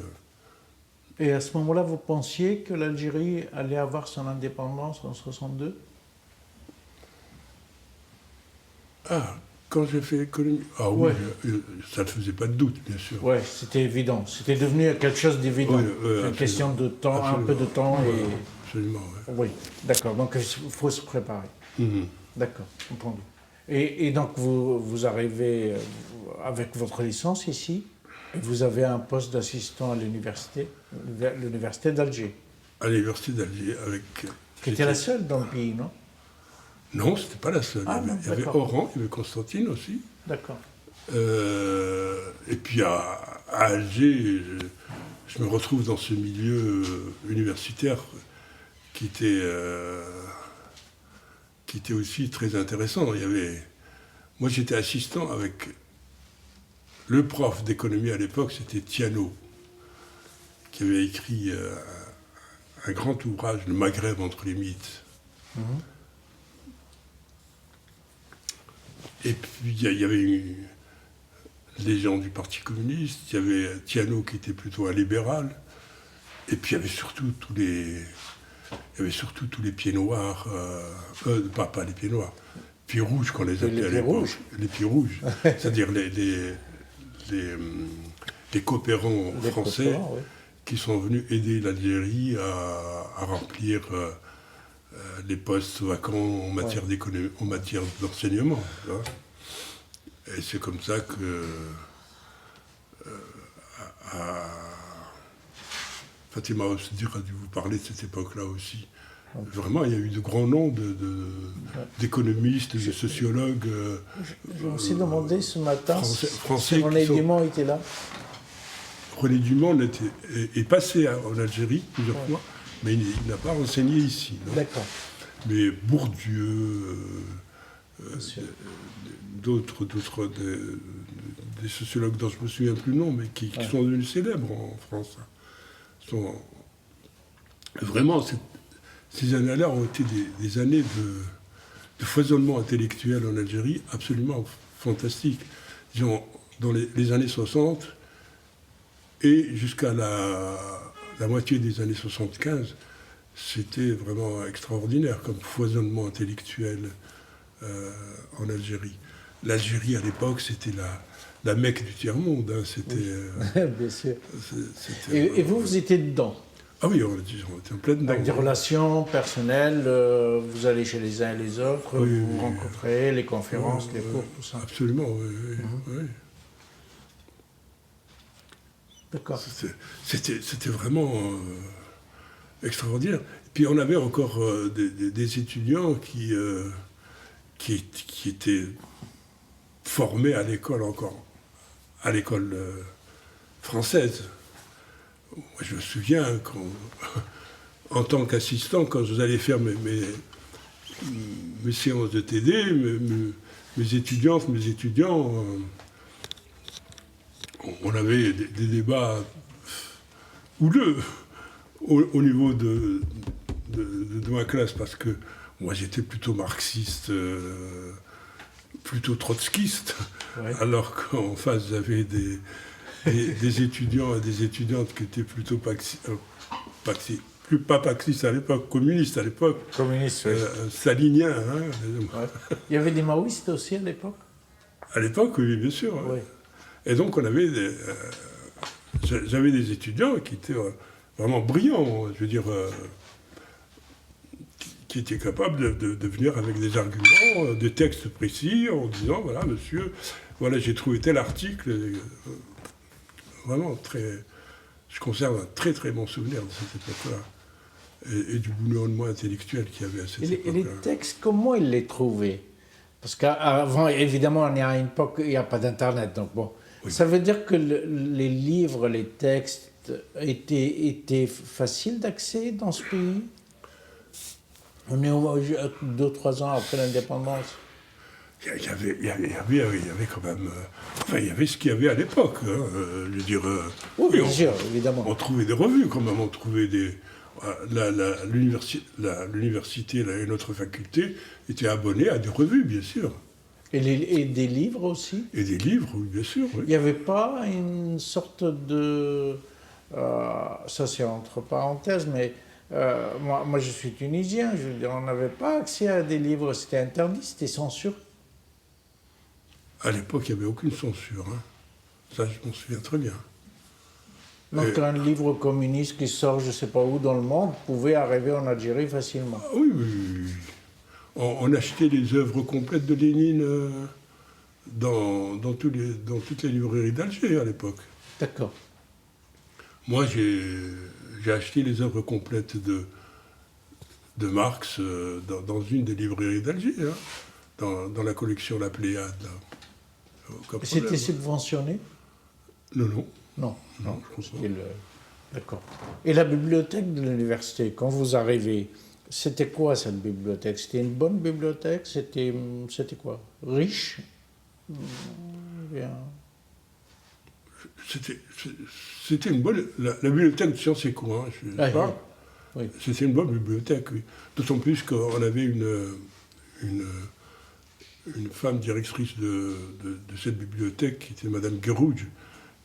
Et à ce moment-là, vous pensiez que l'Algérie allait avoir son indépendance en 62? Ah, quand j'ai fait économie... Ah oui, ça ne faisait pas de doute, bien sûr. Oui, c'était évident. C'était devenu quelque chose d'évident. C'est une question de temps, absolument. Un peu de temps. Et... Absolument, oui. Oui, d'accord. Donc, il faut se préparer. D'accord, entendu. Et donc, vous arrivez avec votre licence ici, et vous avez un poste d'assistant à l'université d'Alger. À l'université d'Alger, avec... Qui était la seule dans le pays, non? Non, ce n'était pas la seule. Ah, il y avait Oran, il y avait Constantine aussi. D'accord. Et puis à Alger, je me retrouve dans ce milieu universitaire qui était aussi très intéressant. Moi, j'étais assistant avec le prof d'économie à l'époque, c'était Tiano, qui avait écrit un grand ouvrage, Le Maghreb entre les mythes. Et puis il y avait les gens du Parti communiste, il y avait Thiano qui était plutôt un libéral, et puis il y avait surtout tous les pieds noirs, pas les pieds noirs, pieds rouges qu'on les appelait à l'époque. Les pieds rouges, c'est-à-dire les coopérants français qui sont venus aider l'Algérie à remplir les postes vacants en matière d'économie, en matière d'enseignement. Hein. Et c'est comme ça que Fatima Oussedir a dû vous parler de cette époque-là aussi. Vraiment, il y a eu de grands noms d'économistes, de sociologues. Je me suis demandé ce matin français si René Dumont était là. René Dumont est passé en Algérie plusieurs fois, mais il n'a pas enseigné ici. D'accord. Mais Bourdieu, d'autres des sociologues dont je ne me souviens plus le nom, mais qui sont devenus célèbres en France. Vraiment, ces années-là ont été des années de foisonnement intellectuel en Algérie absolument fantastique. Disons, dans les années 60 et jusqu'à la moitié des années 75, c'était vraiment extraordinaire comme foisonnement intellectuel en Algérie. L'Algérie, à l'époque, c'était la Mecque du tiers-monde. Hein, c'était, bien sûr. Et vous étiez dedans? Ah oui, on était en plein dedans. Avec des relations personnelles, vous allez chez les uns et les autres, vous rencontrez, les conférences, les cours, tout ça. Absolument, oui. D'accord. C'était vraiment extraordinaire. Puis on avait encore des étudiants qui étaient formés à l'école française. Moi, je me souviens, en tant qu'assistant, quand vous allez faire mes séances de TD, mes étudiantes, mes étudiants, on avait des débats houleux au niveau de ma classe, parce que moi j'étais plutôt marxiste, plutôt trotskiste, alors qu'en face j'avais des étudiants et des étudiantes qui étaient plutôt pas paxistes à l'époque, communistes à l'époque. Communistes, oui. Staliniens. Hein. Il y avait des maoïstes aussi à l'époque? À l'époque, oui, bien sûr. Oui. Et donc on avait j'avais des étudiants qui étaient vraiment brillants, je veux dire, qui étaient capables de venir avec des arguments, des textes précis, en disant, voilà, monsieur, voilà, j'ai trouvé tel article. Vraiment je conserve un très très bon souvenir de cette époque-là. Et du bouillonnement intellectuel qu'il y avait à cette époque-là. Et les textes, comment ils les trouvaient? Parce qu'avant, évidemment, il y a une époque, il n'y a pas d'Internet, donc bon. Oui. Ça veut dire que les livres, les textes étaient faciles d'accès dans ce pays? On est 2-3 ans après l'indépendance. Il y avait quand même... enfin, il y avait ce qu'il y avait à l'époque. Hein, je veux dire... oui, bien sûr, évidemment. On trouvait des revues, quand même. On trouvait des... L'université et notre faculté étaient abonnés à des revues, bien sûr. Et des livres aussi? Et des livres, oui, bien sûr. Oui. Il n'y avait pas une sorte de... ça, c'est entre parenthèses, mais... moi, je suis tunisien, je veux dire, on n'avait pas accès à des livres, c'était interdit, c'était censuré. À l'époque, il n'y avait aucune censure. Hein. Ça, je m'en souviens très bien. Donc un livre communiste qui sort je ne sais pas où dans le monde pouvait arriver en Algérie facilement. Oui. On achetait les œuvres complètes de Lénine dans toutes les librairies d'Alger à l'époque. D'accord. Moi, j'ai acheté les œuvres complètes de Marx dans une des librairies d'Alger, hein, dans la collection La Pléiade. C'était subventionné? Non. Non. D'accord. Et la bibliothèque de l'université, quand vous arrivez, c'était quoi cette bibliothèque? C'était une bonne bibliothèque? C'était quoi? Riche? Bien. C'était une bonne... La bibliothèque de Sciences Éco, hein, oui. C'était une bonne bibliothèque, oui. D'autant plus qu'on avait une femme directrice de cette bibliothèque, qui était Madame Guérouge,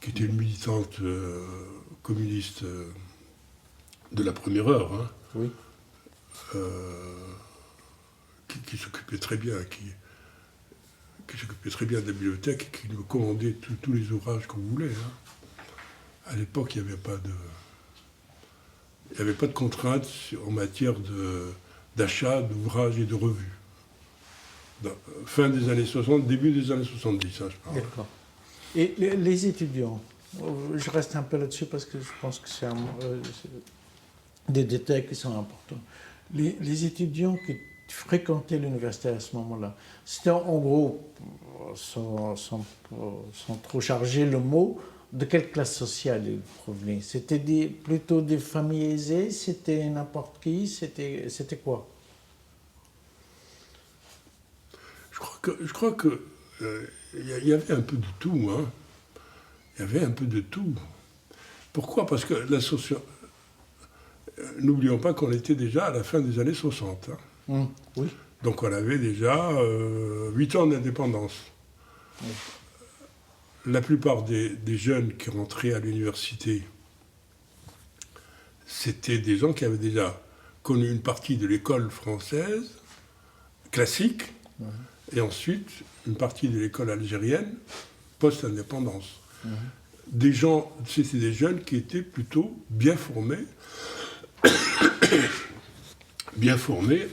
qui était une militante communiste de la première heure, hein, Oui. qui s'occupait très bien, qui s'occupait très bien de la bibliothèque, et qui nous commandait tous les ouvrages qu'on voulait. Hein. À l'époque, il n'y avait pas de contraintes en matière d'achat d'ouvrages et de revues. Fin des années 60, début des années 70, hein, je parle. D'accord. Et les étudiants, je reste un peu là-dessus parce que je pense que c'est des détails qui sont importants. Les étudiants qui fréquentaient l'université à ce moment-là, c'était en gros, sans trop charger le mot, de quelle classe sociale ils provenaient? C'était plutôt des familles aisées? C'était n'importe qui? C'était quoi? Je crois que y avait un peu de tout, hein. Il y avait un peu de tout. Pourquoi? Parce que n'oublions pas qu'on était déjà à la fin des années 60. Hein. Oui. Donc on avait déjà 8 ans d'indépendance. Oui. La plupart des jeunes qui rentraient à l'université, c'était des gens qui avaient déjà connu une partie de l'école française, classique, et ensuite une partie de l'école algérienne, post-indépendance. C'était des jeunes qui étaient plutôt bien formés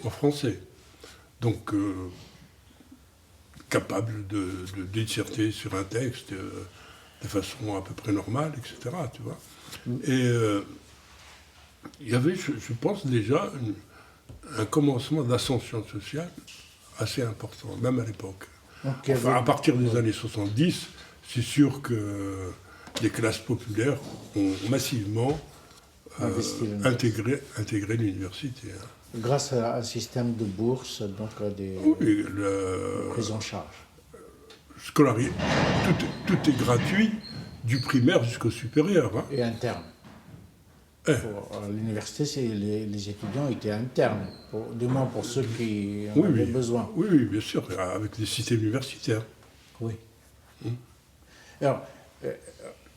en français. Donc, capables de disserter sur un texte de façon à peu près normale, etc. Tu vois. Et il y avait, je pense, déjà un commencement d'ascension sociale assez important, même à l'époque. Enfin, à partir des années 70, c'est sûr que les classes populaires ont massivement intégré l'université. Hein. Grâce à un système de bourse, donc à des prises en charge. Scolaire, tout est gratuit, du primaire jusqu'au supérieur. Hein. Et interne. À l'université, les étudiants étaient internes, du moins pour ceux qui en avaient besoin. Oui, bien sûr, avec des systèmes universitaires. Oui. Alors,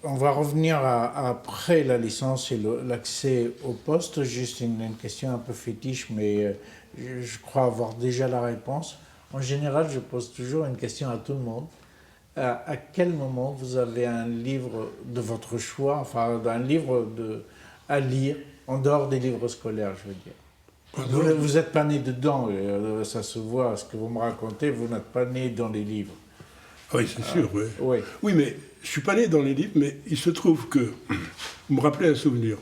on va revenir après la licence et l'accès au poste. Juste une question un peu fétiche, mais je crois avoir déjà la réponse. En général, je pose toujours une question à tout le monde. À quel moment vous avez un livre de votre choix, enfin un livre à lire, en dehors des livres scolaires, je veux dire? Vous n'êtes pas né dedans, ça se voit, ce que vous me racontez, vous n'êtes pas né dans les livres. Oui, c'est sûr, oui. Oui. Oui, mais je ne suis pas né dans les livres, mais il se trouve que, vous me rappelez un souvenir,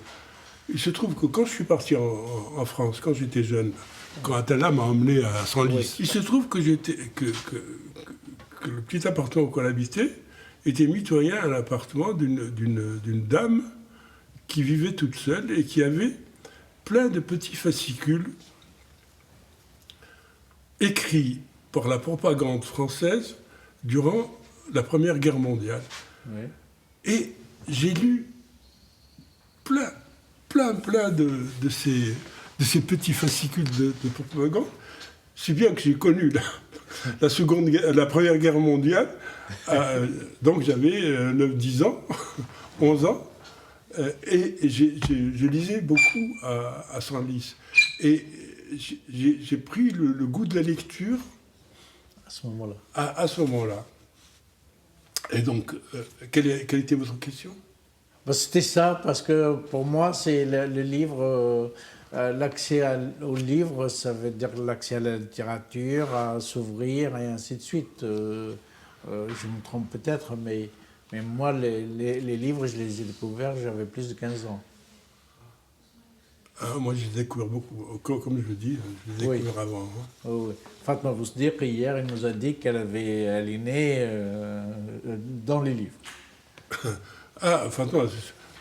il se trouve que quand je suis parti en France, quand j'étais jeune, quand Atala m'a emmené à Senlis, il se trouve que le petit appartement qu'on habitait était mitoyen à l'appartement d'une dame qui vivait toute seule et qui avait plein de petits fascicules écrits par la propagande française durant la Première Guerre mondiale. Oui. Et j'ai lu plein de ces petits fascicules de propagande, si bien que j'ai connu la Première Guerre mondiale, donc j'avais 9-10 ans, 11 ans, et je lisais beaucoup à Senlis. Et j'ai pris le goût de la lecture à ce moment-là. À ce moment-là. Et donc, quelle était votre question? C'était ça, parce que pour moi, c'est le livre, l'accès au livre, ça veut dire l'accès à la littérature, à s'ouvrir et ainsi de suite. Je me trompe peut-être, mais moi, les livres, je les ai découverts, j'avais plus de 15 ans. Moi, je les ai découverts beaucoup. Comme je le dis, je les ai découverts avant. Hein. Oui. Fatma Bousdir, qu'hier, elle nous a dit qu'elle est née dans les livres. Fatma,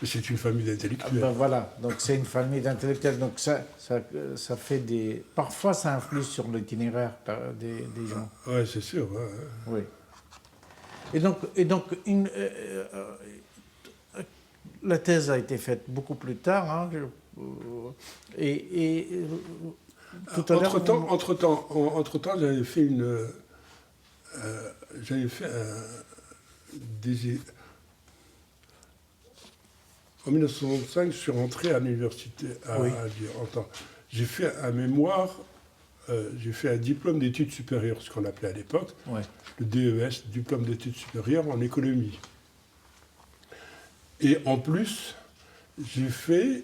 c'est une famille d'intellectuels. Ben voilà, donc c'est une famille d'intellectuels. Donc ça fait des... Parfois, ça influe sur l'itinéraire des gens. Oui, c'est sûr. Ouais. Oui. Et donc la thèse a été faite beaucoup plus tard. Hein, tout à l'heure... Entre-temps, j'avais fait j'avais fait en 1965, je suis rentré à l'université Oui. J'ai fait un mémoire, j'ai fait un diplôme d'études supérieures, ce qu'on appelait à l'époque, Ouais. le DES, diplôme d'études supérieures en économie. Et en plus, j'ai fait,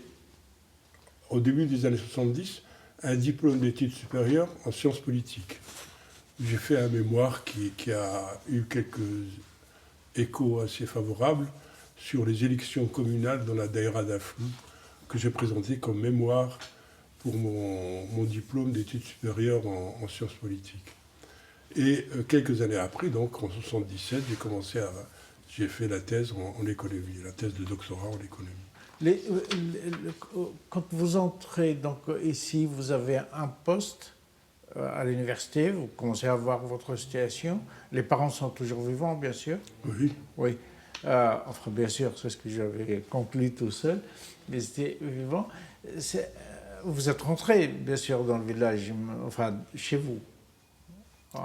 au début des années 70, un diplôme d'études supérieures en sciences politiques. J'ai fait un mémoire qui a eu quelques échos assez favorables sur les élections communales dans la daïra d'Aflou, que j'ai présenté comme mémoire pour mon diplôme d'études supérieures en sciences politiques. Et quelques années après, donc en 77, j'ai fait la thèse en économie, la thèse de doctorat en économie. Quand vous entrez donc, ici, vous avez un poste à l'université, vous commencez à voir votre situation. Les parents sont toujours vivants, bien sûr. Oui. Oui. Enfin, bien sûr, c'est ce que j'avais conclu tout seul. Ils étaient vivants. Vous êtes rentré, bien sûr, dans le village, enfin, chez vous.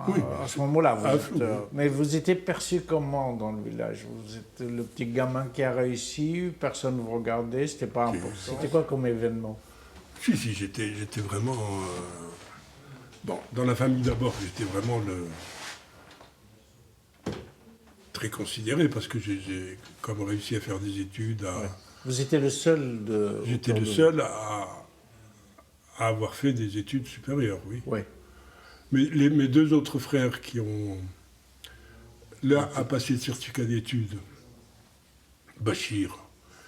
Oui, À ce moment-là, oui. Mais vous étiez perçu comment dans le village? Vous êtes le petit gamin qui a réussi, personne ne vous regardait, c'était pas important. C'était quoi comme événement? Si, j'étais vraiment... bon, dans la famille d'abord, j'étais vraiment très considéré parce que j'ai comme réussi à faire des études. Ouais. Vous étiez le seul de... J'étais le seul à avoir fait des études supérieures, oui. Oui. Mais mes deux autres frères qui ont... L'un a passé le certificat d'études, Bachir.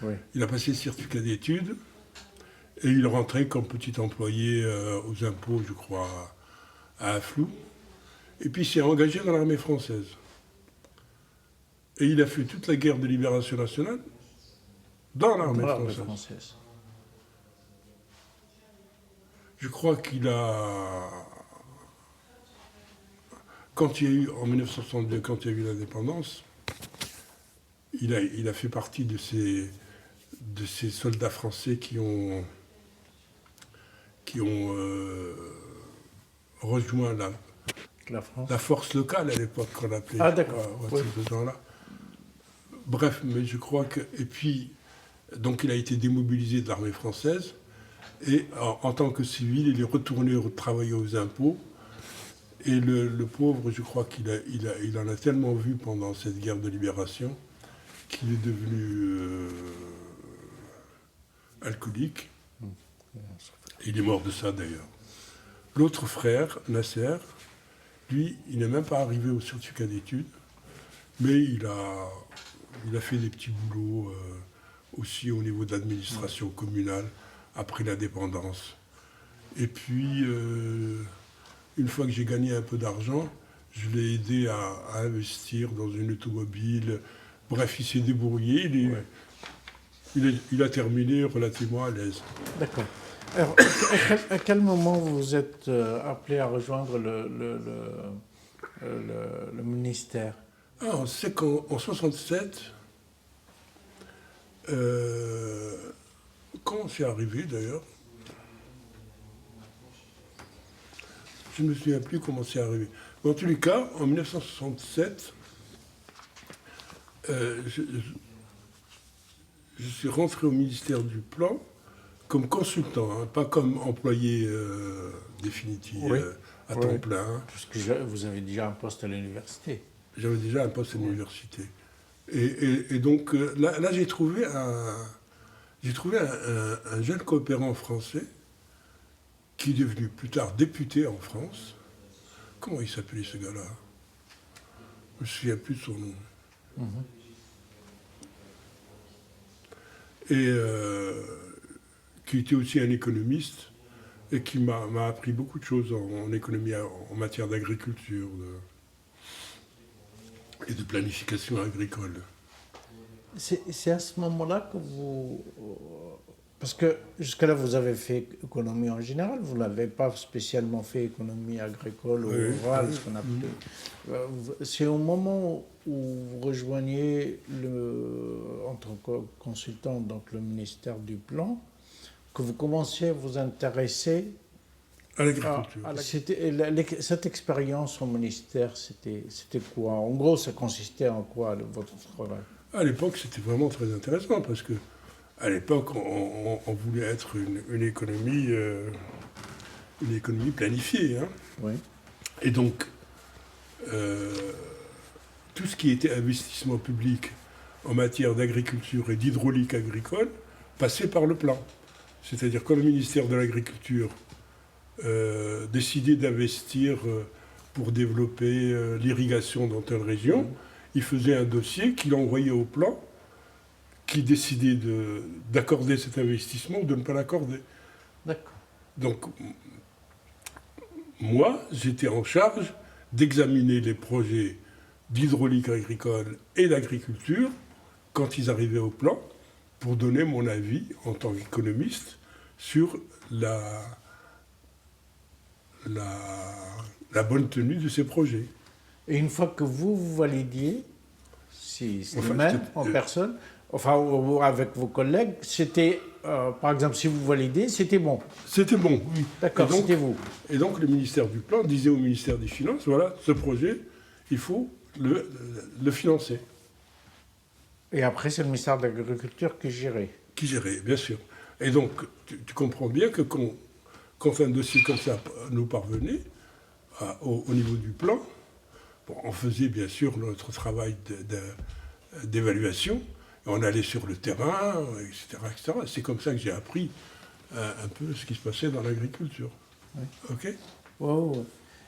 Oui. Il a passé le certificat d'études et il rentrait comme petit employé aux impôts, je crois, à Afflou. Et puis il s'est engagé dans l'armée française. Et il a fait toute la guerre de libération nationale dans l'armée française. Je crois qu'il a... Quand il y a eu, en 1962, quand il y a eu l'indépendance, il a fait partie de ces soldats français qui ont rejoint la force locale à l'époque qu'on appelait. Ah d'accord. Ces gens-là. Bref, mais je crois que... Et puis, donc il a été démobilisé de l'armée française, et en tant que civil, il est retourné travailler aux impôts. Et le pauvre, je crois qu'il en a tellement vu pendant cette guerre de libération qu'il est devenu alcoolique. Il est mort de ça d'ailleurs. L'autre frère, Nasser, lui, il n'est même pas arrivé au certificat d'études, mais il a fait des petits boulots aussi au niveau de l'administration communale après l'indépendance. Et puis, une fois que j'ai gagné un peu d'argent, je l'ai aidé à investir dans une automobile. Bref, il s'est débrouillé. Il a terminé relativement à l'aise. D'accord. Alors, à quel moment vous êtes appelé à rejoindre le ministère? Alors, c'est qu'en 67, quand c'est arrivé d'ailleurs, je ne me souviens plus comment c'est arrivé. Mais en tous les cas, en 1967, je suis rentré au ministère du Plan comme consultant, hein, pas comme employé définitif, à temps plein. Hein. Puisque vous avez déjà un poste à l'université. J'avais déjà un poste à l'université. Et donc là j'ai trouvé un jeune coopérant français qui est devenu plus tard député en France. Comment il s'appelait ce gars-là? Je ne me souviens plus de son nom. Et qui était aussi un économiste et qui m'a appris beaucoup de choses en économie, en matière d'agriculture et de planification agricole. C'est à ce moment-là que vous... Parce que jusque-là, vous avez fait économie en général, vous n'avez pas spécialement fait économie agricole ou rurale, ce qu'on appelait. C'est au moment où vous rejoignez, en tant que consultant, donc le ministère du Plan, que vous commencez à vous intéresser à l'agriculture. Cette expérience au ministère, c'était quoi? En gros, ça consistait en quoi, votre travail? À l'époque, c'était vraiment très intéressant parce que à l'époque, on voulait être une économie planifiée. Hein. Oui. Et donc, tout ce qui était investissement public en matière d'agriculture et d'hydraulique agricole passait par le plan. C'est-à-dire quand le ministère de l'Agriculture décidait d'investir pour développer l'irrigation dans telle région, il faisait un dossier qu'il envoyait au plan, qui décidait d'accorder cet investissement ou de ne pas l'accorder. D'accord. Donc, moi, j'étais en charge d'examiner les projets d'hydraulique agricole et d'agriculture quand ils arrivaient au plan, pour donner mon avis en tant qu'économiste sur la bonne tenue de ces projets. Et une fois que vous validiez, si Enfin, même en personne, enfin ou avec vos collègues, c'était, par exemple, si vous validez, c'était bon. C'était bon, oui. D'accord, c'était vous. Et donc le ministère du Plan disait au ministère des Finances, voilà, ce projet, il faut le financer. Et après, c'est le ministère de l'Agriculture qui gérait. Qui gérait, bien sûr. Et donc, tu comprends bien que quand un dossier comme ça nous parvenait, au niveau du plan, bon, on faisait bien sûr notre travail d'évaluation, et on allait sur le terrain, etc. etc. C'est comme ça que j'ai appris un peu ce qui se passait dans l'agriculture. Oui. OK? Wow.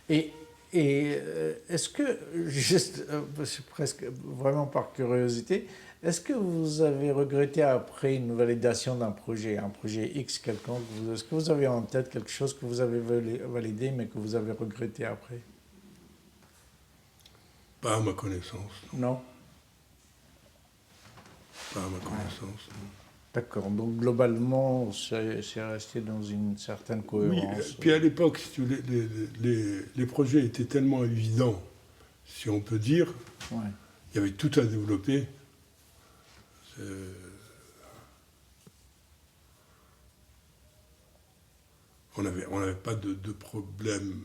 Et est-ce que, juste, c'est presque vraiment par curiosité, est-ce que vous avez regretté après une validation d'un projet, un projet X quelconque, est-ce que vous avez en tête quelque chose que vous avez validé mais que vous avez regretté après? Pas à ma connaissance. Non? Pas à ma connaissance. Non. D'accord, donc globalement, c'est resté dans une certaine cohérence. Oui, puis à l'époque, si tu veux, les projets étaient tellement évidents, si on peut dire, Ouais. il y avait tout à développer. On n'avait pas de problème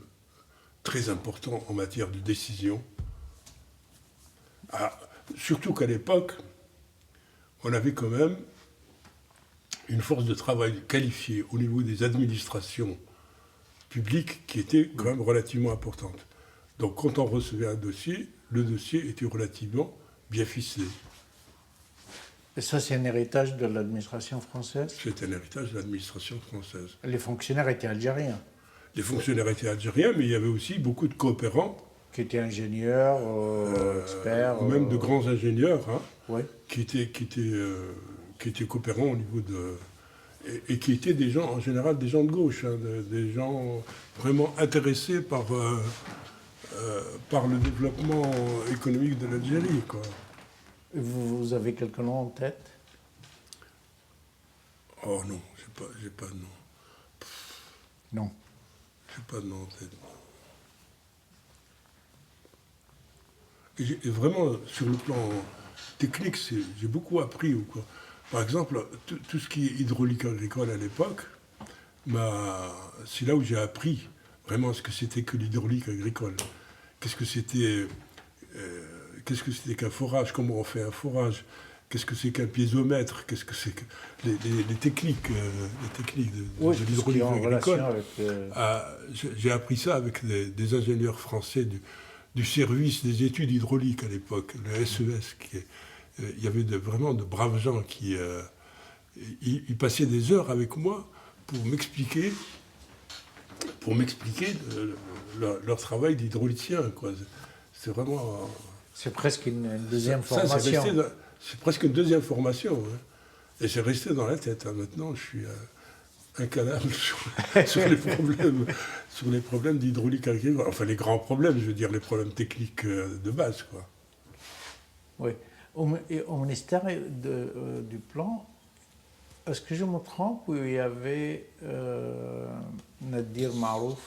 très important en matière de décision. Surtout qu'à l'époque, on avait quand même une force de travail qualifiée au niveau des administrations publiques qui était quand même relativement importante. Donc quand on recevait un dossier, le dossier était relativement bien ficelé. Et ça, c'est un héritage de l'administration française? C'est un héritage de l'administration française. Les fonctionnaires étaient algériens? Les fonctionnaires étaient algériens, mais il y avait aussi beaucoup de coopérants. Qui étaient ingénieurs, experts? Ou même de grands ingénieurs, hein, Ouais. qui étaient coopérants au niveau de... Et qui étaient des gens, en général, des gens de gauche, hein, des gens vraiment intéressés par le développement économique de l'Algérie, quoi. Vous avez quelques noms en tête? Oh non, j'ai pas de nom. Non. J'ai pas de nom en tête. Et vraiment, sur le plan technique, j'ai beaucoup appris. Quoi. Par exemple, tout ce qui est hydraulique agricole à l'époque, c'est là où j'ai appris vraiment ce que c'était que l'hydraulique agricole. Qu'est-ce que c'était qu'un forage, comment on fait un forage, qu'est-ce que c'est qu'un piézomètre, qu'est-ce que c'est que les techniques de l'hydraulique agricole. J'ai appris ça avec des ingénieurs français du service des études hydrauliques à l'époque, le SES. Il y avait vraiment de braves gens qui ils passaient des heures avec moi pour m'expliquer leur travail d'hydraulicien, quoi. C'est vraiment... C'est presque une deuxième formation. C'est presque une deuxième formation. Hein. Et c'est resté dans la tête. Hein. Maintenant, je suis incalable sur les problèmes d'hydraulique agricole. Enfin, les grands problèmes, je veux dire, les problèmes techniques de base, quoi. Oui. Et au ministère du Plan, est-ce que je me trompe où il y avait Nadir Marouf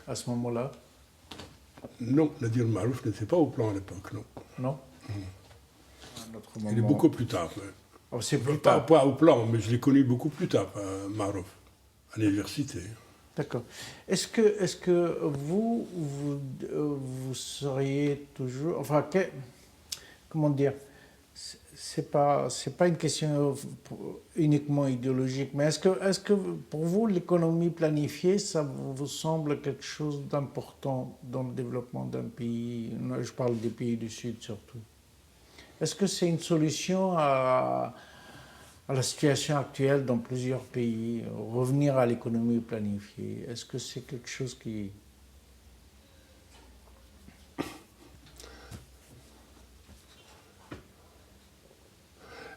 à ce moment-là? Non, Nadir Marouf n'était pas au plan à l'époque, non. Non. Il est beaucoup plus tard. Oh, c'est plus tard. Pas au plan, mais je l'ai connu beaucoup plus tard, Marouf, à l'université. D'accord. Est-ce que vous seriez toujours, enfin, comment dire, c'est pas une question uniquement idéologique, mais est-ce que pour vous l'économie planifiée, ça vous semble quelque chose d'important dans le développement d'un pays? Je parle des pays du Sud surtout. Est-ce que c'est une solution à la situation actuelle dans plusieurs pays, revenir à l'économie planifiée? Est-ce que c'est quelque chose qui...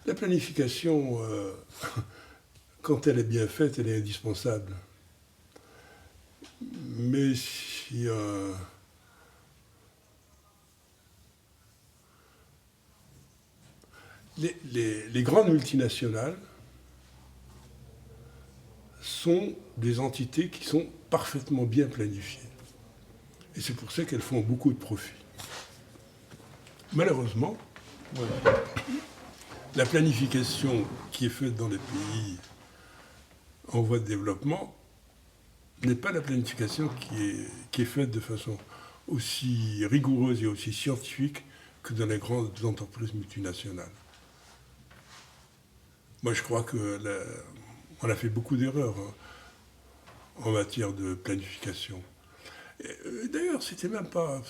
La planification, quand elle est bien faite, elle est indispensable. Mais si les grandes multinationales sont des entités qui sont parfaitement bien planifiées. Et c'est pour ça qu'elles font beaucoup de profits. Malheureusement, la planification qui est faite dans les pays en voie de développement n'est pas la planification qui est faite de façon aussi rigoureuse et aussi scientifique que dans les grandes entreprises multinationales. Moi, je crois qu'on a fait beaucoup d'erreurs en matière de planification. D'ailleurs, c'était même pas...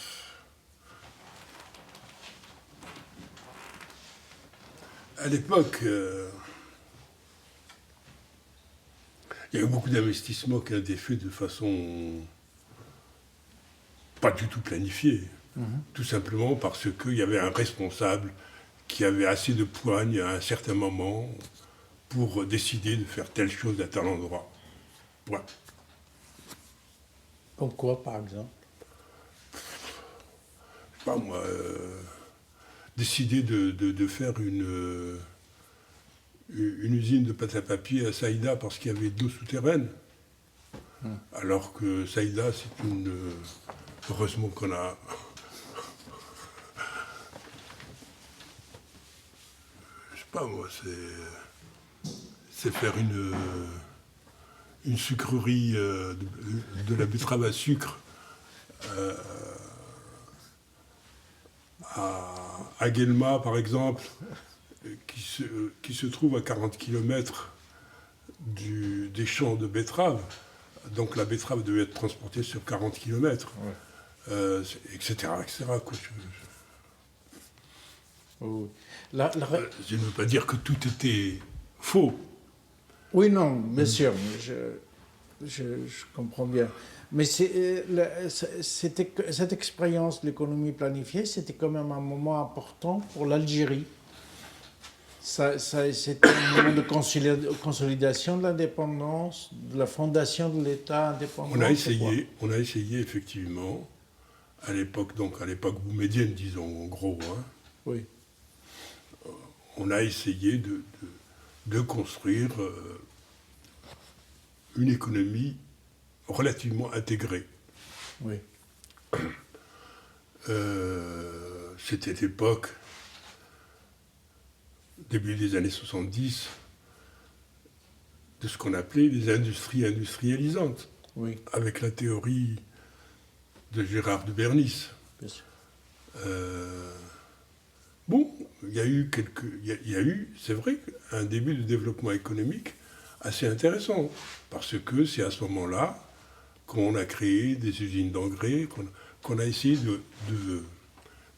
À l'époque, il y a eu beaucoup d'investissements qui ont été faits de façon pas du tout planifiée. Tout simplement parce qu'il y avait un responsable qui avait assez de poigne à un certain moment pour décider de faire telle chose à tel endroit. Voilà. Comme quoi, par exemple? Je sais pas moi, décider de faire une usine de pâte à papier à Saïda parce qu'il y avait de l'eau souterraine. Alors que Saïda, c'est une... heureusement qu'on a... Je sais pas moi, c'est faire une sucrerie de la betterave à sucre à Guelma, par exemple, qui se trouve à 40 km des champs de betteraves. Donc la betterave devait être transportée sur 40 km, etc. etc. Quoi. Je ne veux pas dire que tout était faux. Oui, non, bien sûr, je comprends bien. Mais cette expérience de l'économie planifiée, c'était quand même un moment important pour l'Algérie. C'était un moment de consolidation de l'indépendance, de la fondation de l'État indépendant. On a essayé effectivement, à l'époque boumédienne, disons en gros, oui. On a essayé de construire une économie relativement intégrée. Oui. C'était l'époque, début des années 70, de ce qu'on appelait les industries industrialisantes, oui. Avec la théorie de Gérard de Bernis. Bien sûr. Bon, il y a eu, c'est vrai, un début de développement économique assez intéressant, parce que c'est à ce moment-là qu'on a créé des usines d'engrais, qu'on a essayé de,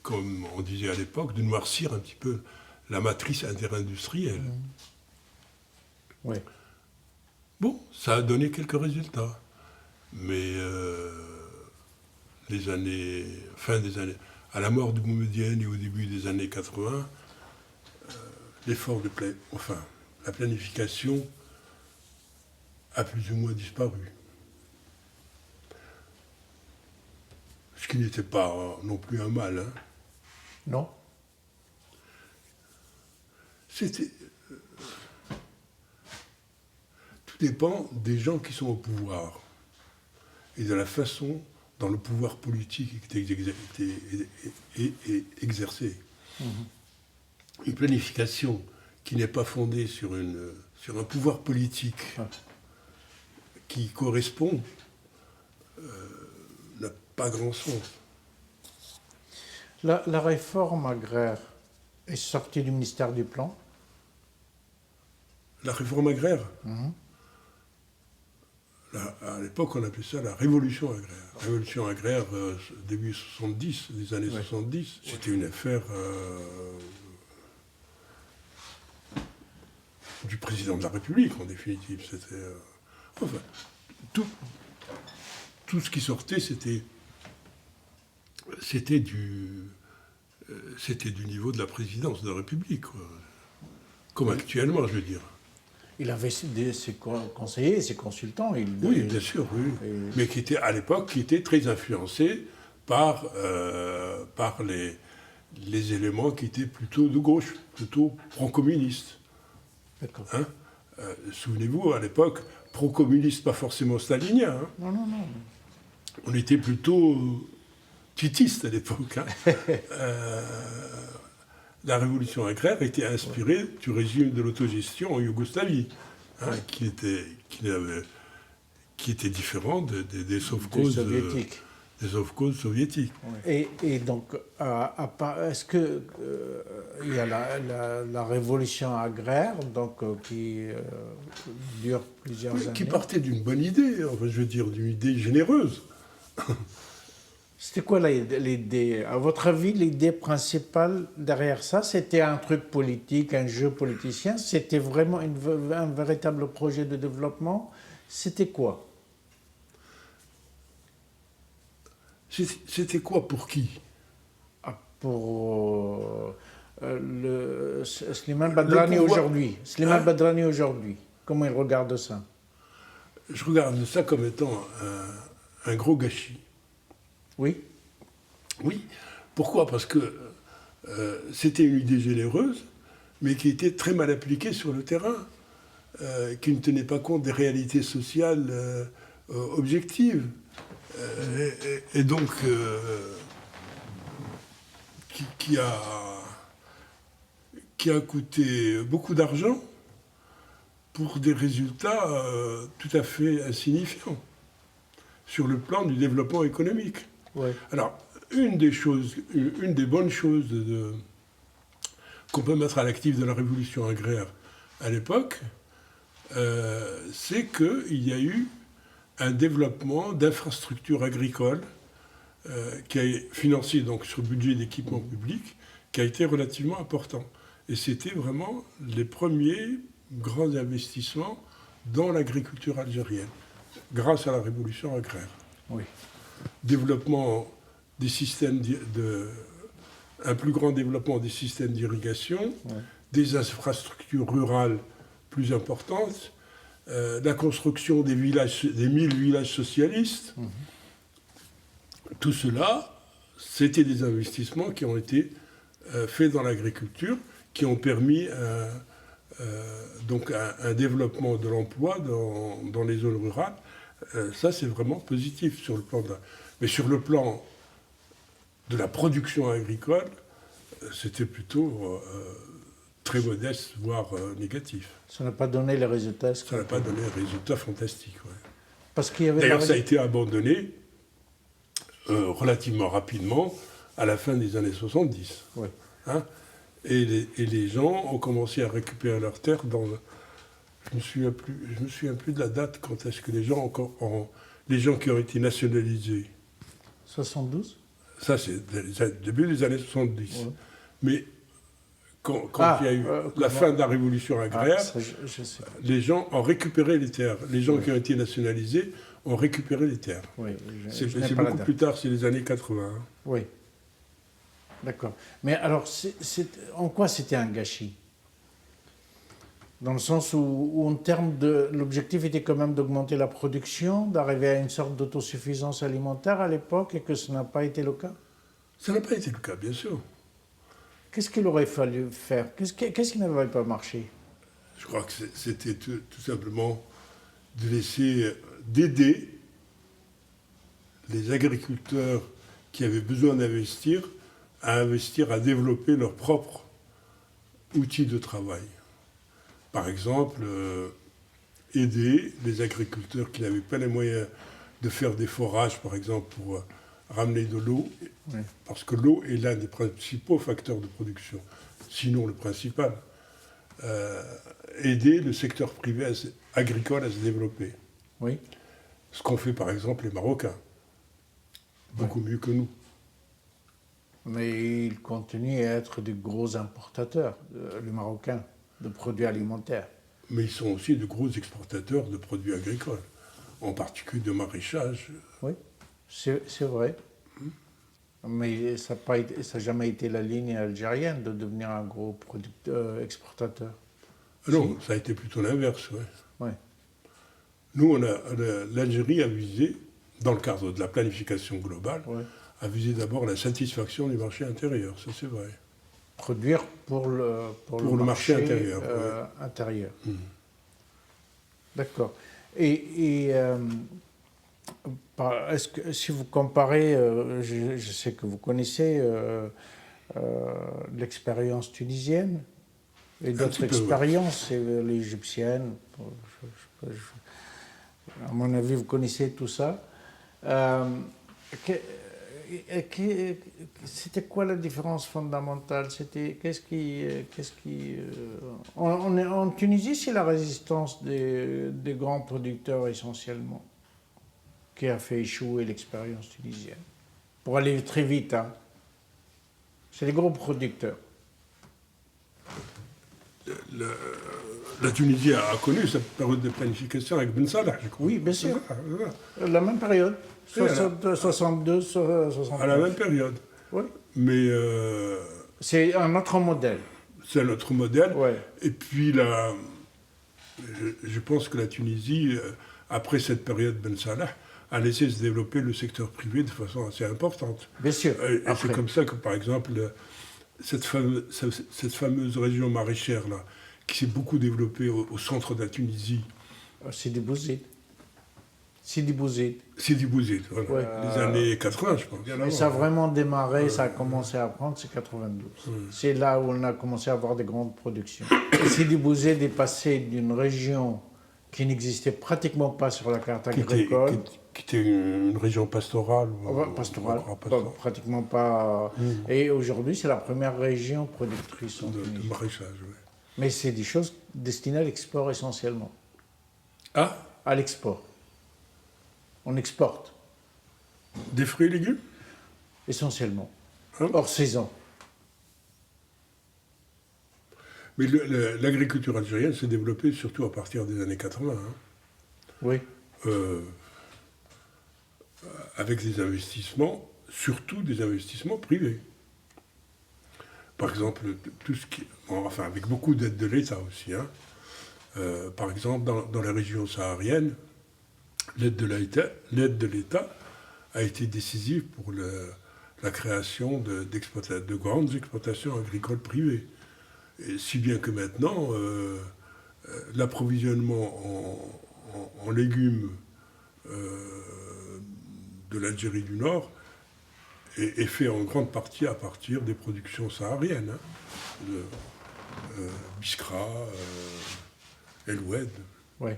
comme on disait à l'époque, de noircir un petit peu la matrice interindustrielle. Oui. Bon, ça a donné quelques résultats, mais à la mort de Boumedienne et au début des années 80, la planification a plus ou moins disparu. Ce qui n'était pas non plus un mal. Hein. Non. C'était... Tout dépend des gens qui sont au pouvoir et de la façon dont le pouvoir politique est exercé. Une planification qui n'est pas fondée sur un pouvoir politique qui correspond n'a pas grand sens. La réforme agraire est sortie du ministère du Plan. La réforme agraire, à l'époque, on appelait ça la révolution agraire. La révolution agraire, début 70, des années 70, c'était une affaire du président de la République, en définitive. C'était, enfin, tout ce qui sortait, c'était du niveau de la présidence de la République, quoi. Comme actuellement, je veux dire. Il avait ses conseillers, ses consultants. Oui, bien sûr, oui. Mais qui était, à l'époque, qui était très influencé par les éléments qui étaient plutôt de gauche, plutôt pro-communistes. D'accord. Hein, souvenez-vous, à l'époque, pro-communiste, pas forcément stalinien. Hein. Non. On était plutôt titistes à l'époque. Hein. La révolution agraire était inspirée du régime de l'autogestion en Yougoslavie, hein, qui était différent des sauve-causes soviétiques. Des sauve-causes soviétiques. Ouais. Et donc, est-ce que il y a la révolution agraire, donc qui dure plusieurs années, qui partait d'une bonne idée, enfin, je veux dire, d'une idée généreuse. C'était quoi l'idée? À votre avis, l'idée principale derrière ça, c'était un truc politique, un jeu politicien? C'était vraiment un véritable projet de développement? C'était quoi? C'était quoi pour qui? Pour Slimane Badrani aujourd'hui. Slimane Badrani aujourd'hui. Comment il regarde ça? Je regarde ça comme étant un gros gâchis. Oui. Oui. Pourquoi? Parce que c'était une idée généreuse, mais qui était très mal appliquée sur le terrain, qui ne tenait pas compte des réalités sociales objectives. Et donc, qui a coûté beaucoup d'argent pour des résultats tout à fait insignifiants sur le plan du développement économique. Ouais. Alors, une des bonnes choses qu'on peut mettre à l'actif de la révolution agraire à l'époque, c'est qu'il y a eu un développement d'infrastructures agricoles qui a financé donc sur le budget d'équipement public, qui a été relativement important. Et c'était vraiment les premiers grands investissements dans l'agriculture algérienne, grâce à la révolution agraire. Oui. Développement des systèmes un plus grand développement des systèmes d'irrigation, des infrastructures rurales plus importantes, la construction des 1000 villages socialistes. Tout cela, c'était des investissements qui ont été faits dans l'agriculture, qui ont permis donc un développement de l'emploi dans les zones rurales. Ça, c'est vraiment positif sur le plan mais sur le plan de la production agricole, c'était plutôt très modeste, voire négatif. Ça n'a pas donné les résultats. Ça n'a pas donné un résultat fantastique. Ouais. Parce qu'il y avait D'ailleurs, ça a été abandonné relativement rapidement à la fin des années 70. Oui. Hein, et les gens ont commencé à récupérer leurs terres dans... Je me souviens plus de la date quand est-ce que les gens qui ont été nationalisés. 72? Ça, c'est début des années 70. Ouais. Mais quand il y a eu la fin de la révolution agraire, je sais. Les gens ont récupéré les terres. Les gens qui ont été nationalisés ont récupéré les terres. Oui, c'est beaucoup plus tard, c'est les années 80. Hein. Oui. D'accord. Mais alors, en quoi c'était un gâchis? Dans le sens où en termes de... L'objectif était quand même d'augmenter la production, d'arriver à une sorte d'autosuffisance alimentaire à l'époque, et que ce n'a pas été le cas? Ça n'a pas été le cas, bien sûr. Qu'est-ce qu'il aurait fallu faire? Qu'est-ce qui n'avait pas marché? Je crois que c'était tout simplement d'aider les agriculteurs qui avaient besoin d'investir, à développer leurs propres outils de travail. Par exemple, aider les agriculteurs qui n'avaient pas les moyens de faire des forages, par exemple, pour ramener de l'eau, Oui. parce que l'eau est l'un des principaux facteurs de production, sinon le principal. Aider le secteur privé agricole à se développer. Oui. Ce qu'ont fait par exemple les Marocains. Beaucoup mieux que nous. Mais ils continuent à être des gros importateurs, les Marocains, de produits alimentaires. Mais ils sont aussi de gros exportateurs de produits agricoles, en particulier de maraîchage. Oui, c'est vrai. Mais ça n'a jamais été la ligne algérienne de devenir un gros exportateur. Non, ça a été plutôt l'inverse. Ouais. Oui. Nous, l'Algérie a visé, dans le cadre de la planification globale, Ouais. a visé d'abord la satisfaction du marché intérieur, ça c'est vrai. Produire pour le marché intérieur, intérieur. Mm. D'accord. Et est-ce que si vous comparez, je sais que vous connaissez l'expérience tunisienne et d'autres expériences, c'est l'égyptienne. À mon avis, vous connaissez tout ça. C'était quoi la différence fondamentale? C'était en Tunisie, c'est la résistance des grands producteurs essentiellement qui a fait échouer l'expérience tunisienne. Pour aller très vite, hein. C'est les gros producteurs. La Tunisie a connu cette période de planification avec Ben Salah, je crois. Oui, bien sûr. C'est ça. La même période. Oui, 62, 63. À la même période. Oui. Mais C'est un autre modèle. c'est notre modèle. Ouais. Et puis, je pense que la Tunisie, après cette période Ben Salah, a laissé se développer le secteur privé de façon assez importante. Bien sûr. Et c'est comme ça que, par exemple, cette fameuse région maraîchère-là, qui s'est beaucoup développée au centre de la Tunisie. Sidi Bouzid. Sidi Bouzid. Sidi Bouzid, voilà. Ouais. Les années 80, je pense. Mais ça a vraiment démarré, ça a commencé à prendre, c'est 92. C'est là où on a commencé à avoir des grandes productions. Et Sidi Bouzid est passé d'une région qui n'existait pratiquement pas sur la carte agricole. Qui était une région pastorale. Pastorale, pratiquement pas. Et aujourd'hui, c'est la première région productrice en Tunisie. De maraîchage, oui. Mais c'est des choses destinées à l'export essentiellement. Ah, À l'export. On exporte, des fruits et légumes? essentiellement. Hein? Hors saison. Mais l'agriculture algérienne s'est développée surtout à partir des années 80. Hein. Oui. Avec des investissements, surtout des investissements privés. Par exemple, tout ce qui, enfin avec beaucoup d'aide de l'État aussi. Hein. Par exemple, dans les régions sahariennes, l'aide de l'État a été décisive pour la création de grandes exploitations agricoles privées. Et si bien que maintenant, l'approvisionnement en légumes de l'Algérie du Nord est fait en grande partie à partir des productions sahariennes. Hein, Biskra, El Oued. Oui.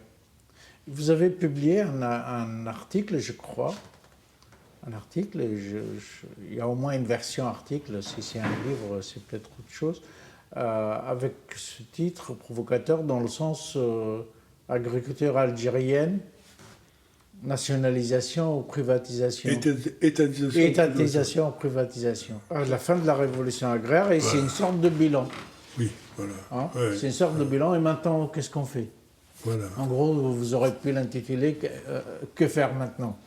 Vous avez publié un article, je crois. Un article, il y a au moins une version article, si c'est un livre, c'est peut-être autre chose, avec ce titre provocateur dans le sens agriculture algérienne, nationalisation ou privatisation. Étatisation ou privatisation. À la fin de la révolution agraire, et c'est une sorte de bilan. Oui, voilà. Hein, ouais. c'est une sorte de bilan, et maintenant, qu'est-ce qu'on fait? Voilà. En gros, vous aurez pu l'intituler Que faire maintenant?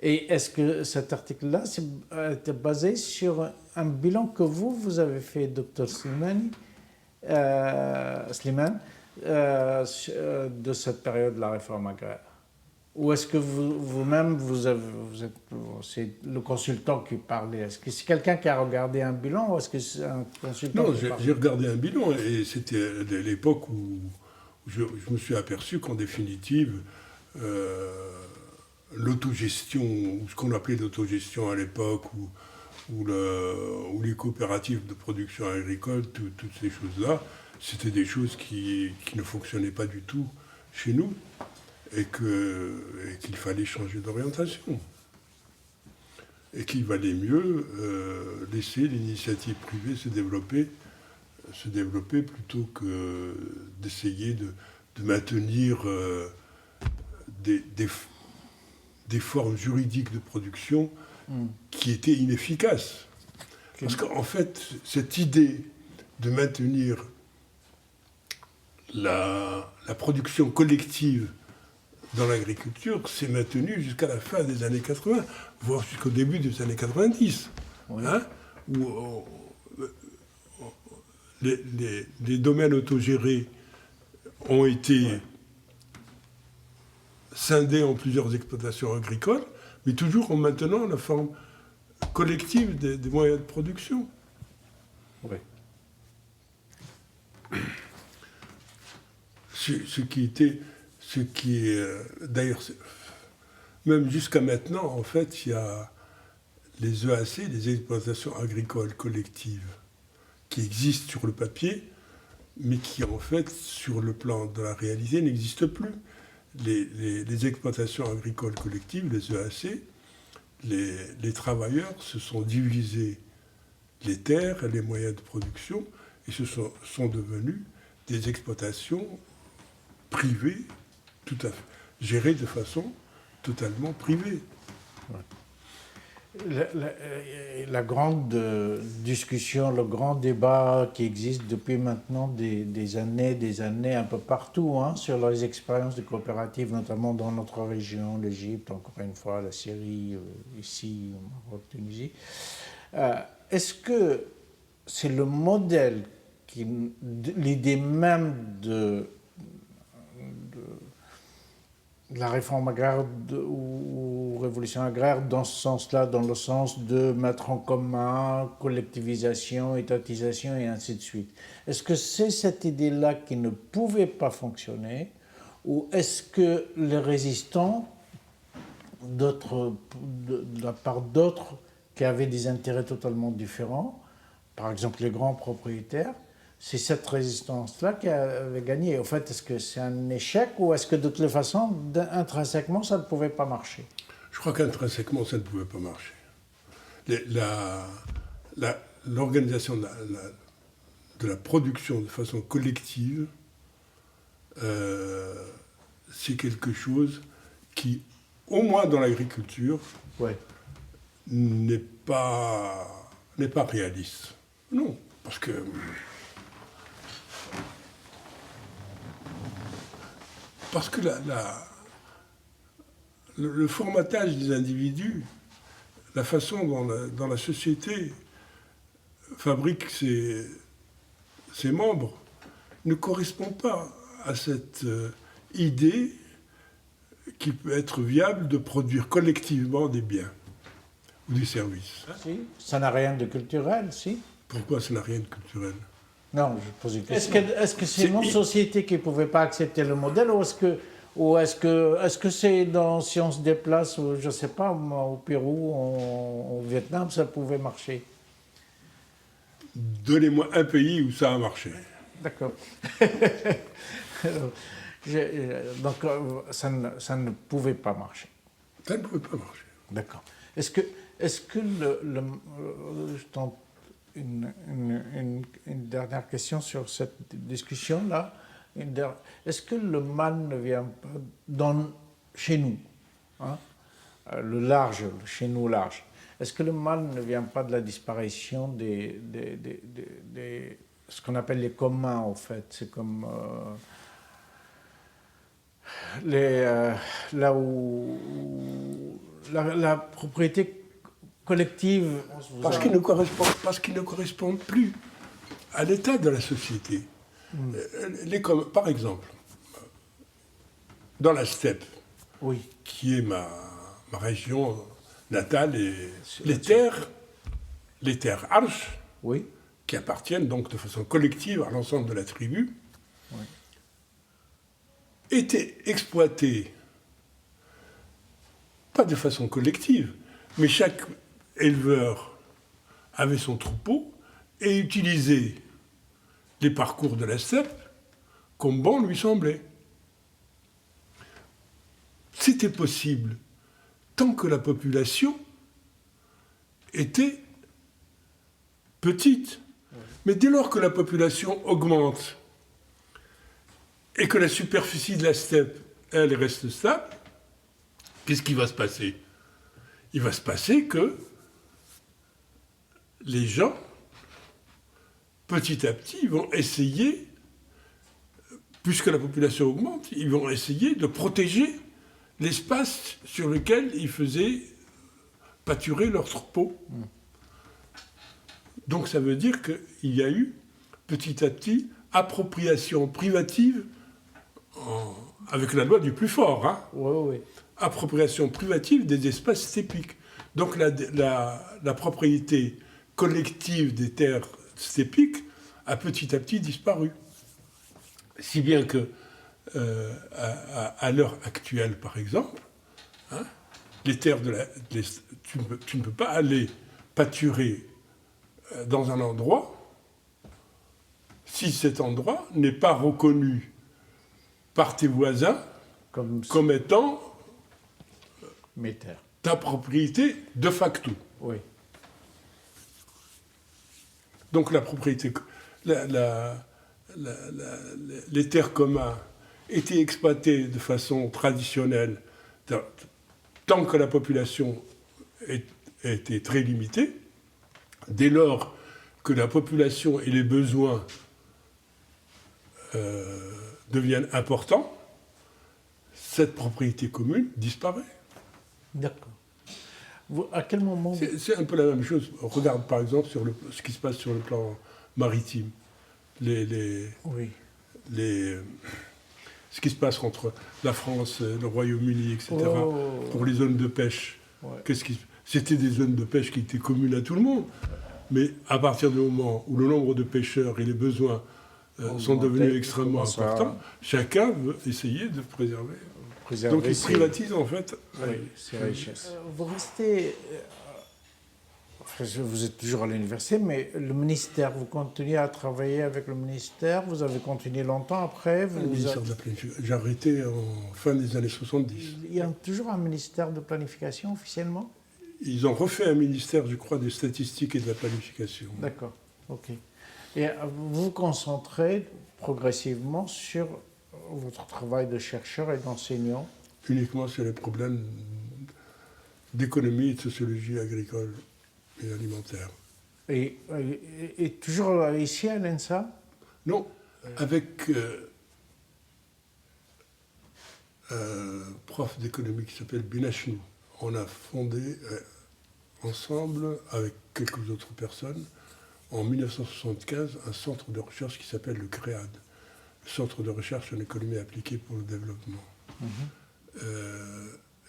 Et est-ce que cet article-là était basé sur un bilan que vous avez fait, Dr Slimane, de cette période de la réforme agraire? Ou est-ce que vous-même, c'est le consultant qui parlait? Est-ce que c'est quelqu'un qui a regardé un bilan ou est-ce que c'est un consultant Non, qui parlait? j'ai regardé un bilan et c'était l'époque où je me suis aperçu qu'en définitive, l'autogestion, ou ce qu'on appelait l'autogestion à l'époque, ou les coopératives de production agricole, toutes ces choses-là, c'était des choses qui ne fonctionnaient pas du tout chez nous et qu'il fallait changer d'orientation. Et qu'il valait mieux laisser l'initiative privée se développer plutôt que d'essayer de maintenir des formes juridiques de production qui étaient inefficaces. Parce qu'en fait, cette idée de maintenir la production collective dans l'agriculture s'est maintenue jusqu'à la fin des années 80, voire jusqu'au début des années 90, Oui. hein, où les domaines autogérés ont été scindés en plusieurs exploitations agricoles, mais toujours en maintenant la forme collective des moyens de production. Oui. Ce qui est d'ailleurs, même jusqu'à maintenant, en fait, il y a les EAC, les exploitations agricoles collectives, qui existent sur le papier, mais qui, en fait, sur le plan de la réalité, n'existent plus. Les exploitations agricoles collectives, les EAC, les travailleurs se sont divisés les terres et les moyens de production et sont devenus des exploitations privées, tout à fait, gérées de façon totalement privée. La grande discussion, le grand débat qui existe depuis maintenant des années un peu partout, hein, sur les expériences de coopératives, notamment dans notre région, l'Égypte, encore une fois, la Syrie, ici, au Maroc, Tunisie. Est-ce que c'est le modèle, l'idée même de la réforme agraire ou révolution agraire dans ce sens-là, dans le sens de mettre en commun, collectivisation, étatisation et ainsi de suite. Est-ce que c'est cette idée-là qui ne pouvait pas fonctionner ou est-ce que les résistants, de la part d'autres qui avaient des intérêts totalement différents, par exemple les grands propriétaires, c'est cette résistance-là qui avait gagné. En fait, est-ce que c'est un échec ou est-ce que de toutes les façons, intrinsèquement, ça ne pouvait pas marcher? Je crois qu'intrinsèquement, ça ne pouvait pas marcher. L'organisation de la production de façon collective, c'est quelque chose qui, au moins dans l'agriculture, ouais, n'est pas réaliste. Non, parce que le formatage des individus, la façon dont la société fabrique ses membres, ne correspond pas à cette idée qui peut être viable de produire collectivement des biens ou des services. Si, ça n'a rien de culturel, si. Pourquoi ça n'a rien de culturel? Non, je pose une question. Est-ce que c'est nos sociétés qui ne pouvaient pas accepter le modèle ou est-ce que c'est si on se déplace, je ne sais pas, au Pérou, au Vietnam, ça pouvait marcher? Donnez-moi un pays où ça a marché. D'accord. Donc, ça ne pouvait pas marcher. Ça ne pouvait pas marcher. D'accord. Est-ce que je tente une dernière question sur cette discussion-là. Est-ce que le mal ne vient pas chez nous, hein, le large, chez nous large, est-ce que le mal ne vient pas de la disparition des ce qu'on appelle les communs, en fait? C'est comme là où la propriété collective... Parce qu'ils ne correspondent plus à l'état de la société. Par exemple, dans la steppe, oui, qui est ma région natale, et les terres arches, oui, qui appartiennent donc de façon collective à l'ensemble de la tribu, oui, étaient exploitées, pas de façon collective, mais chaque éleveur avait son troupeau et utilisait les parcours de la STEP comme bon lui semblait. C'était possible tant que la population était petite. Mais dès lors que la population augmente et que la superficie de la steppe, elle, reste stable, qu'est-ce qui va se passer? Il va se passer que les gens, petit à petit, vont essayer, puisque la population augmente, ils vont essayer de protéger l'espace sur lequel ils faisaient pâturer leurs troupeaux. Donc ça veut dire qu'il y a eu, petit à petit, appropriation privative, avec la loi du plus fort, hein, appropriation privative des espaces steppiques. Donc la propriété collective des terres steppiques a petit à petit disparu. Si bien que, à l'heure actuelle, par exemple, hein, les terres tu ne peux pas aller pâturer dans un endroit si cet endroit n'est pas reconnu par tes voisins comme étant mes terres. Ta propriété de facto. Oui. Donc la propriété, les terres communes étaient exploitées de façon traditionnelle tant que la population était très limitée. Dès lors que la population et les besoins deviennent importants, cette propriété commune disparaît. D'accord. À quel moment... C'est un peu la même chose. On regarde par exemple ce qui se passe sur le plan maritime. Ce qui se passe entre la France, le Royaume-Uni, etc., pour les zones de pêche. Ouais. C'était des zones de pêche qui étaient communes à tout le monde. Mais à partir du moment où le nombre de pêcheurs et les besoins sont devenus extrêmement importants, chacun veut essayer de préserver. Donc ils privatisent en fait. Ces richesses. Vous restez... vous êtes toujours à l'université, mais le ministère, vous continuez à travailler avec le ministère, vous avez continué longtemps après Le ministère de la Planification. J'ai arrêté en fin des années 70. Il y a toujours un ministère de planification officiellement? Ils ont refait un ministère, je crois, des statistiques et de la planification. D'accord, ok. Et vous vous concentrez progressivement sur votre travail de chercheur et d'enseignant? Uniquement sur les problèmes d'économie et de sociologie agricole et alimentaire. Et toujours ici à l'ENSA? Non, avec un prof d'économie qui s'appelle Binachnou. On a fondé ensemble, avec quelques autres personnes, en 1975, un centre de recherche qui s'appelle le CREAD, le Centre de recherche en économie appliquée pour le développement.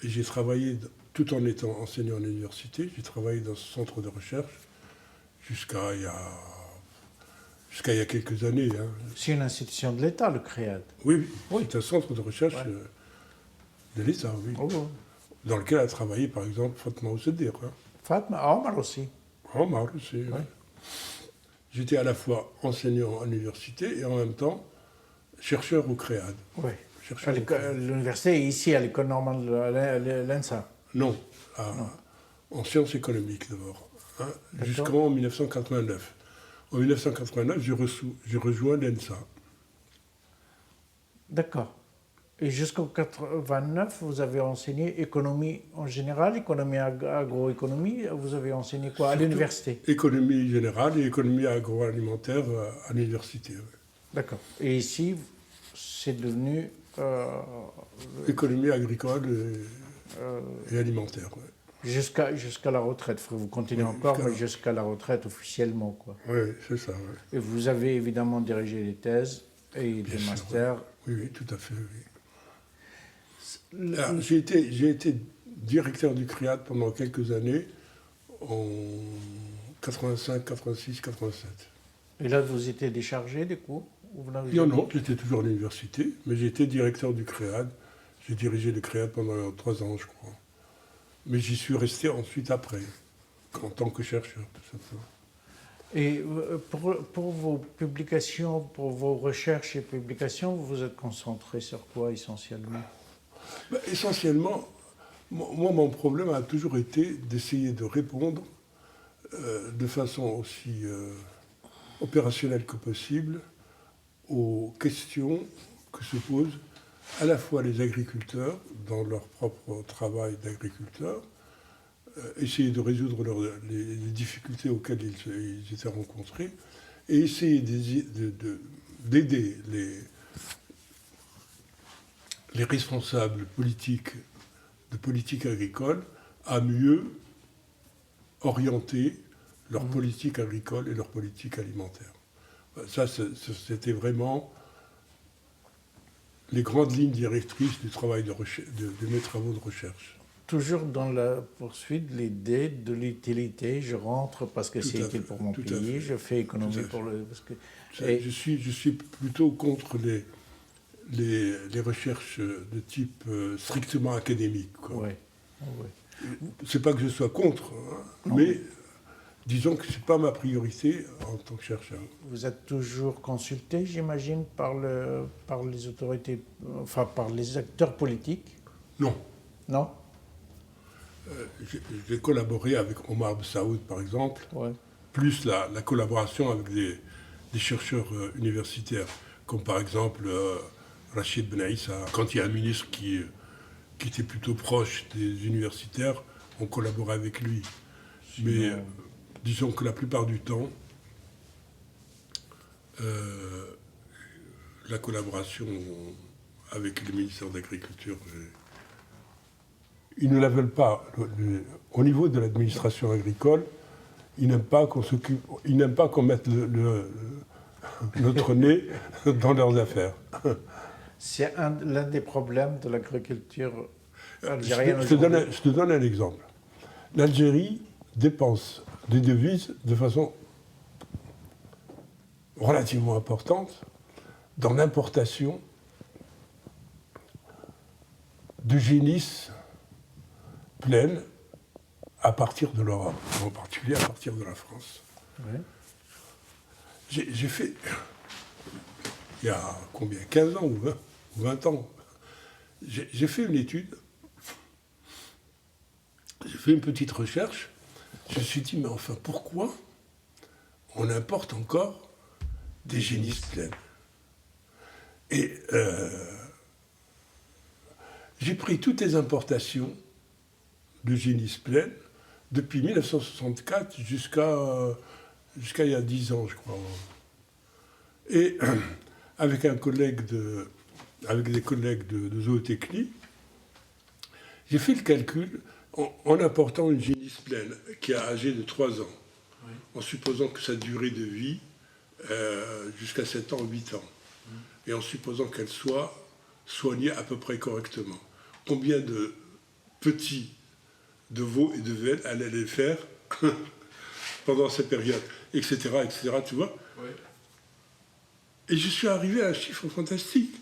Et j'ai travaillé, tout en étant enseignant à l'université, j'ai travaillé dans ce centre de recherche jusqu'à il y a quelques années. Hein. C'est une institution de l'État, le CREAD? Oui, c'est un centre de recherche de l'État, oui. Dans lequel a travaillé, par exemple, Fatma Oussedir. Hein. Fatma, Omar aussi. Omar aussi, oui. J'étais à la fois enseignant à l'université et en même temps chercheur au CREAD. Oui. L'université est ici, à l'école normale de l'ENSA? Non, en sciences économiques d'abord, hein, jusqu'en 1989. En 1989, j'ai rejoint l'ENSA. D'accord. Et jusqu'en 1989, vous avez enseigné économie en général, économie agroéconomie. Vous avez enseigné quoi à l'université? Économie générale et économie agroalimentaire à l'université. Oui. D'accord. Et ici, c'est devenu... économie agricole et alimentaire. Ouais. Jusqu'à la retraite. Vous continuez encore, mais jusqu'à la retraite officiellement, quoi. Oui, c'est ça. Ouais. Et vous avez évidemment dirigé des thèses et des masters. Oui, tout à fait. Oui. J'ai été directeur du CREAD pendant quelques années, en 85, 86, 87. Et là, vous étiez déchargé des cours? Non, j'étais toujours à l'université, mais j'ai été directeur du CREAD. J'ai dirigé le CREAD pendant 3 ans, je crois. Mais j'y suis resté ensuite après, en tant que chercheur, tout simplement. Et pour vos publications, pour vos recherches et publications, vous vous êtes concentré sur quoi essentiellement? Essentiellement, moi, mon problème a toujours été d'essayer de répondre de façon aussi opérationnelle que possible aux questions que se posent à la fois les agriculteurs dans leur propre travail d'agriculteur, essayer de résoudre les difficultés auxquelles ils étaient rencontrés, et essayer d'aider les responsables politiques de politique agricole à mieux orienter leur politique agricole et leur politique alimentaire. Ça, c'était vraiment les grandes lignes directrices du travail de mes travaux de recherche. Toujours dans la poursuite de l'idée de l'utilité, je rentre parce que c'est utile pour mon pays, je fais économie pour le... Parce que, je suis plutôt contre les recherches de type strictement académique. Ouais, ouais. C'est pas que je sois contre, hein, mais disons que c'est pas ma priorité en tant que chercheur. Vous êtes toujours consulté, j'imagine, par les autorités, enfin par les acteurs politiques? Non. Non? J'ai collaboré avec Omar Saoud, par exemple, Ouais. plus la collaboration avec des chercheurs universitaires, comme par exemple Rachid Benaïssa. Quand il y a un ministre qui était plutôt proche des universitaires, on collaborait avec lui. Mais disons que la plupart du temps, la collaboration avec le ministère de l'Agriculture, ils ne la veulent pas. Au niveau de l'administration agricole, ils n'aiment pas qu'on mette notre nez dans leurs affaires. C'est l'un des problèmes de l'agriculture algérienne. Je te donne un exemple. L'Algérie dépense des devises de façon relativement importante dans l'importation de génisses pleines à partir de l'Europe, en particulier à partir de la France. Ouais. J'ai fait, il y a combien, 15 ans ou 20 ans, j'ai fait une étude, j'ai fait une petite recherche, je me suis dit, mais enfin, pourquoi on importe encore des génisses pleines? Et j'ai pris toutes les importations de génisses pleines depuis 1964 jusqu'à il y a 10 ans, je crois. Et avec des collègues de zootechnie, j'ai fait le calcul en apportant une génisse pleine qui a âgé de 3 ans, oui, en supposant que sa durée de vie jusqu'à 7 ans, 8 ans, et en supposant qu'elle soit soignée à peu près correctement. Combien de petits de veaux et de veines elle allait faire pendant cette période, etc., tu vois. Oui. Et je suis arrivé à un chiffre fantastique.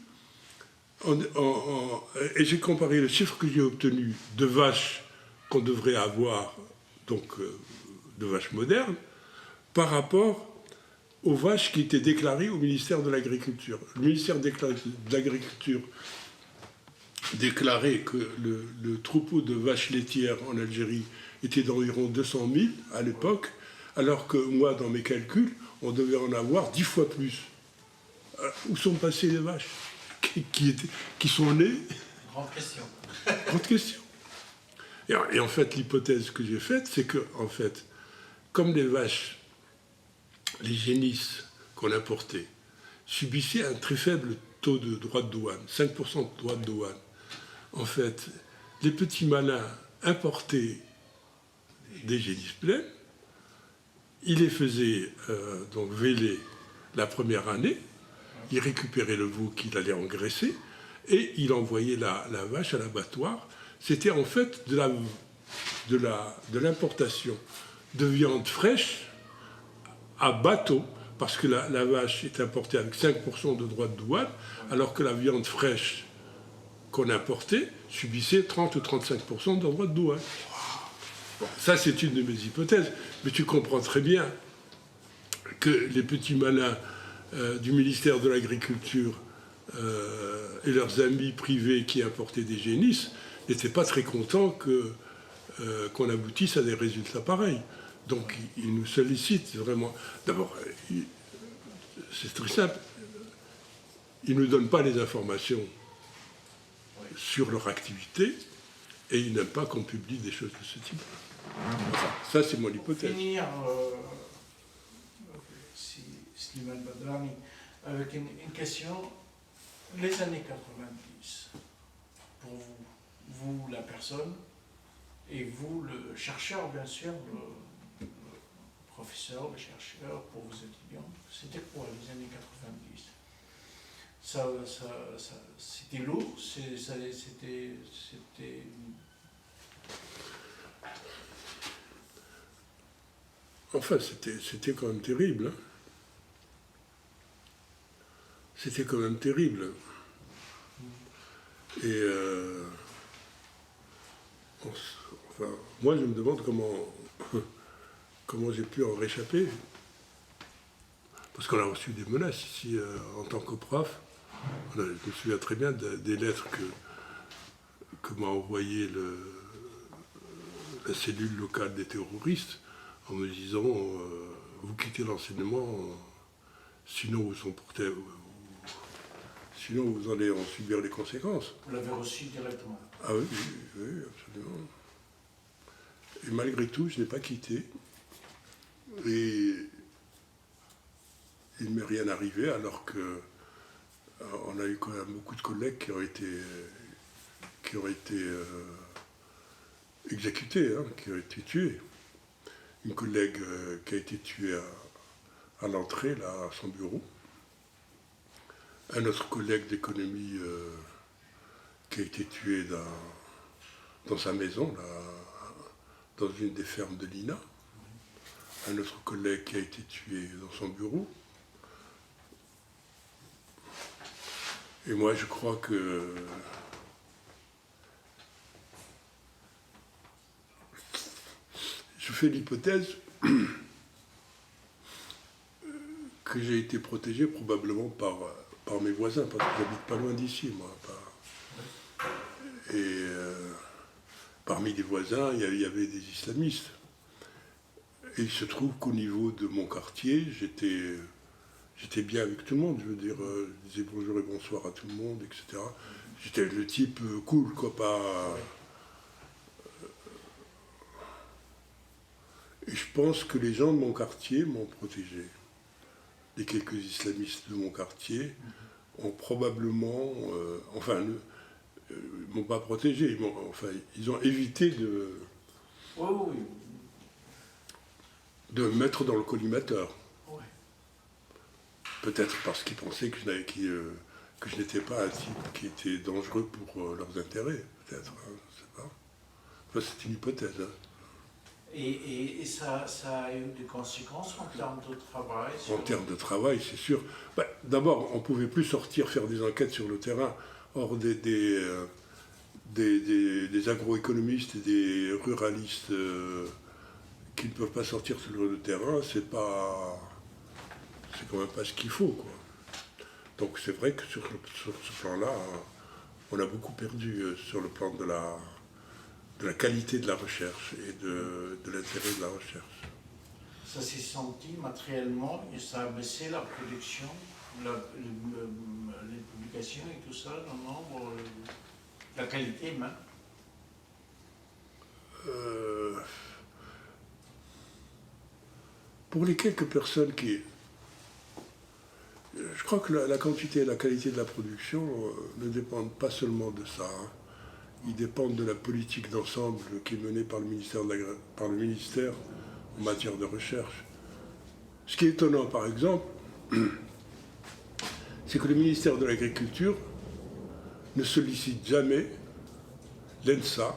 Et j'ai comparé le chiffre que j'ai obtenu de vaches qu'on devrait avoir, donc de vaches modernes, par rapport aux vaches qui étaient déclarées au ministère de l'Agriculture. Le ministère de l'Agriculture déclarait que le troupeau de vaches laitières en Algérie était d'environ 200 000 à l'époque, alors que moi, dans mes calculs, on devait en avoir 10 fois plus. Alors, où sont passées les vaches qui sont nées? Grande question. Grande question. Et en fait, l'hypothèse que j'ai faite, c'est que, en fait, comme les vaches, les génisses qu'on importait, subissaient un très faible taux de droits de douane, 5% de droits de douane, en fait, les petits malins importaient des génisses pleines, ils les faisaient donc véler la première année, ils récupéraient le veau qu'il allait engraisser et il envoyait la vache à l'abattoir. C'était en fait de l'importation de viande fraîche à bateau, parce que la vache est importée avec 5% de droits de douane, alors que la viande fraîche qu'on importait subissait 30 ou 35% de droits de douane. Bon, ça, c'est une de mes hypothèses, mais tu comprends très bien que les petits malins du ministère de l'Agriculture et leurs amis privés qui apportaient des génisses n'étaient pas très contents qu'on aboutisse à des résultats pareils. Donc ils nous sollicitent vraiment. D'abord, c'est très simple, ils ne nous donnent pas les informations sur leur activité et ils n'aiment pas qu'on publie des choses de ce type. Enfin, ça, c'est mon hypothèse. Pour finir, si Slimane Badrani, avec une question. Les années 90, pour vous la personne, et vous le chercheur, bien sûr, le professeur, le chercheur, pour vos étudiants, c'était quoi les années 90? C'était lourd, c'était... Enfin, c'était quand même terrible. Hein. C'était quand même terrible. Et enfin, moi, je me demande comment j'ai pu en réchapper. Parce qu'on a reçu des menaces ici en tant que prof. Je me souviens très bien des lettres que m'a envoyées la cellule locale des terroristes en me disant vous quittez l'enseignement, sinon vous allez en subir les conséquences. Vous l'avez reçu directement? Ah oui, absolument. Et malgré tout, je n'ai pas quitté. Et il ne m'est rien arrivé, alors qu'on a eu quand même beaucoup de collègues qui ont été exécutés, hein, qui ont été tués. Une collègue qui a été tuée à l'entrée, là, à son bureau. Un autre collègue d'économie qui a été tué dans sa maison, là, dans une des fermes de l'INA. Un autre collègue qui a été tué dans son bureau. Et moi, je crois que je fais l'hypothèse que j'ai été protégé probablement par mes voisins, parce que j'habite pas loin d'ici, moi. Et parmi les voisins, il y avait des islamistes. Et il se trouve qu'au niveau de mon quartier, j'étais bien avec tout le monde. Je veux dire, je disais bonjour et bonsoir à tout le monde, etc. J'étais le type cool, quoi, pas... Et je pense que les gens de mon quartier m'ont protégé. Les quelques islamistes de mon quartier ont probablement... m'ont pas protégé, ils ont évité de me mettre dans le collimateur. Oui. Peut-être parce qu'ils pensaient que je n'étais pas un type qui était dangereux pour leurs intérêts, peut-être, hein, je ne sais pas. Enfin, c'est une hypothèse. Hein. Et ça a eu des conséquences en termes de travail? En termes de travail, c'est sûr. D'abord, on ne pouvait plus sortir faire des enquêtes sur le terrain. Or, des agroéconomistes et des ruralistes qui ne peuvent pas sortir sur le terrain, c'est quand même pas ce qu'il faut, quoi. Donc c'est vrai que sur ce plan-là, on a beaucoup perdu sur le plan de la qualité de la recherche et de l'intérêt de la recherche. Ça s'est senti matériellement et ça a baissé la production, les publications et tout ça, le nombre, la qualité même. Pour les quelques personnes qui... Je crois que la quantité et la qualité de la production ne dépendent pas seulement de ça. Hein. Ils dépendent de la politique d'ensemble qui est menée par le ministère en matière de recherche. Ce qui est étonnant, par exemple, c'est que le ministère de l'Agriculture ne sollicite jamais l'ENSA,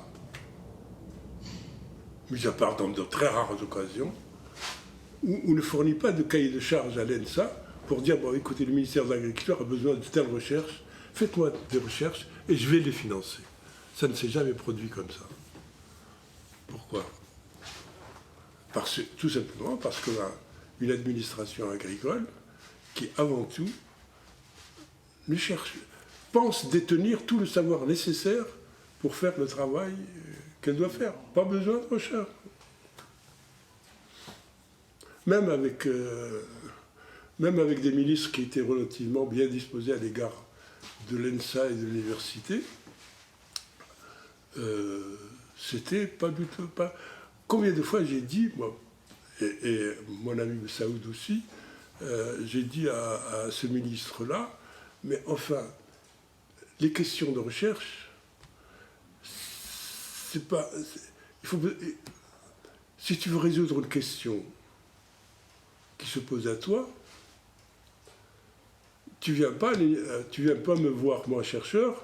mis à part dans de très rares occasions, ou ne fournit pas de cahier de charge à l'ENSA pour dire, bon, écoutez, le ministère de l'Agriculture a besoin de telle recherche, faites-moi des recherches et je vais les financer. Ça ne s'est jamais produit comme ça. Pourquoi? Tout simplement parce que une administration agricole qui, avant tout, pense détenir tout le savoir nécessaire pour faire le travail qu'elle doit faire. Pas besoin de recherche. Même avec des ministres qui étaient relativement bien disposés à l'égard de l'ENSA et de l'université, c'était pas du tout... Pas... Combien de fois j'ai dit, moi, et mon ami Saoud aussi, j'ai dit à ce ministre-là, mais enfin, les questions de recherche, c'est pas... si tu veux résoudre une question qui se pose à toi, tu viens pas me voir, moi, chercheur,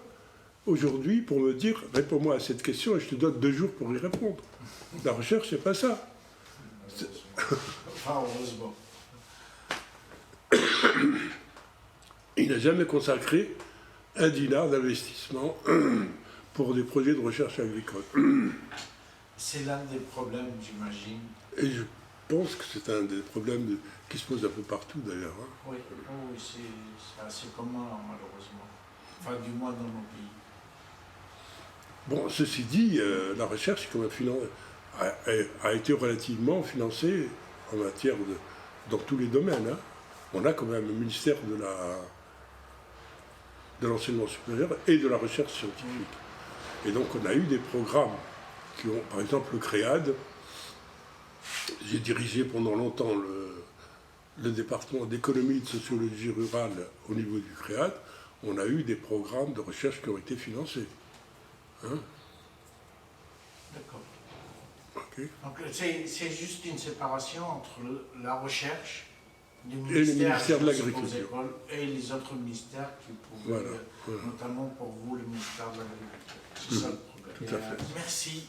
aujourd'hui, pour me dire, réponds-moi à cette question et je te donne 2 jours pour y répondre. La recherche, c'est pas ça. Enfin, heureusement. Il n'a jamais consacré 1 dinar d'investissement pour des projets de recherche agricole. C'est l'un des problèmes, j'imagine. Et je pense que c'est un des problèmes qui se posent un peu partout, d'ailleurs. Hein. Oui, oui, c'est assez commun, malheureusement. Enfin, du moins dans nos pays. Bon, ceci dit, la recherche quand même a été relativement financée en matière dans tous les domaines. Hein. On a quand même le ministère de l'enseignement supérieur et de la recherche scientifique. Et donc on a eu des programmes qui ont, par exemple le CREAD, j'ai dirigé pendant longtemps le département d'économie et de sociologie rurale au niveau du CREAD, on a eu des programmes de recherche qui ont été financés. Hein? D'accord. Okay. Donc c'est juste une séparation entre la recherche du Et le ministère de des l'Agriculture écoles et les autres ministères qui pouvaient, voilà. Notamment pour vous, le ministère de l'Agriculture. C'est ça le problème. Tout à fait. Merci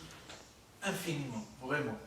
infiniment, vraiment.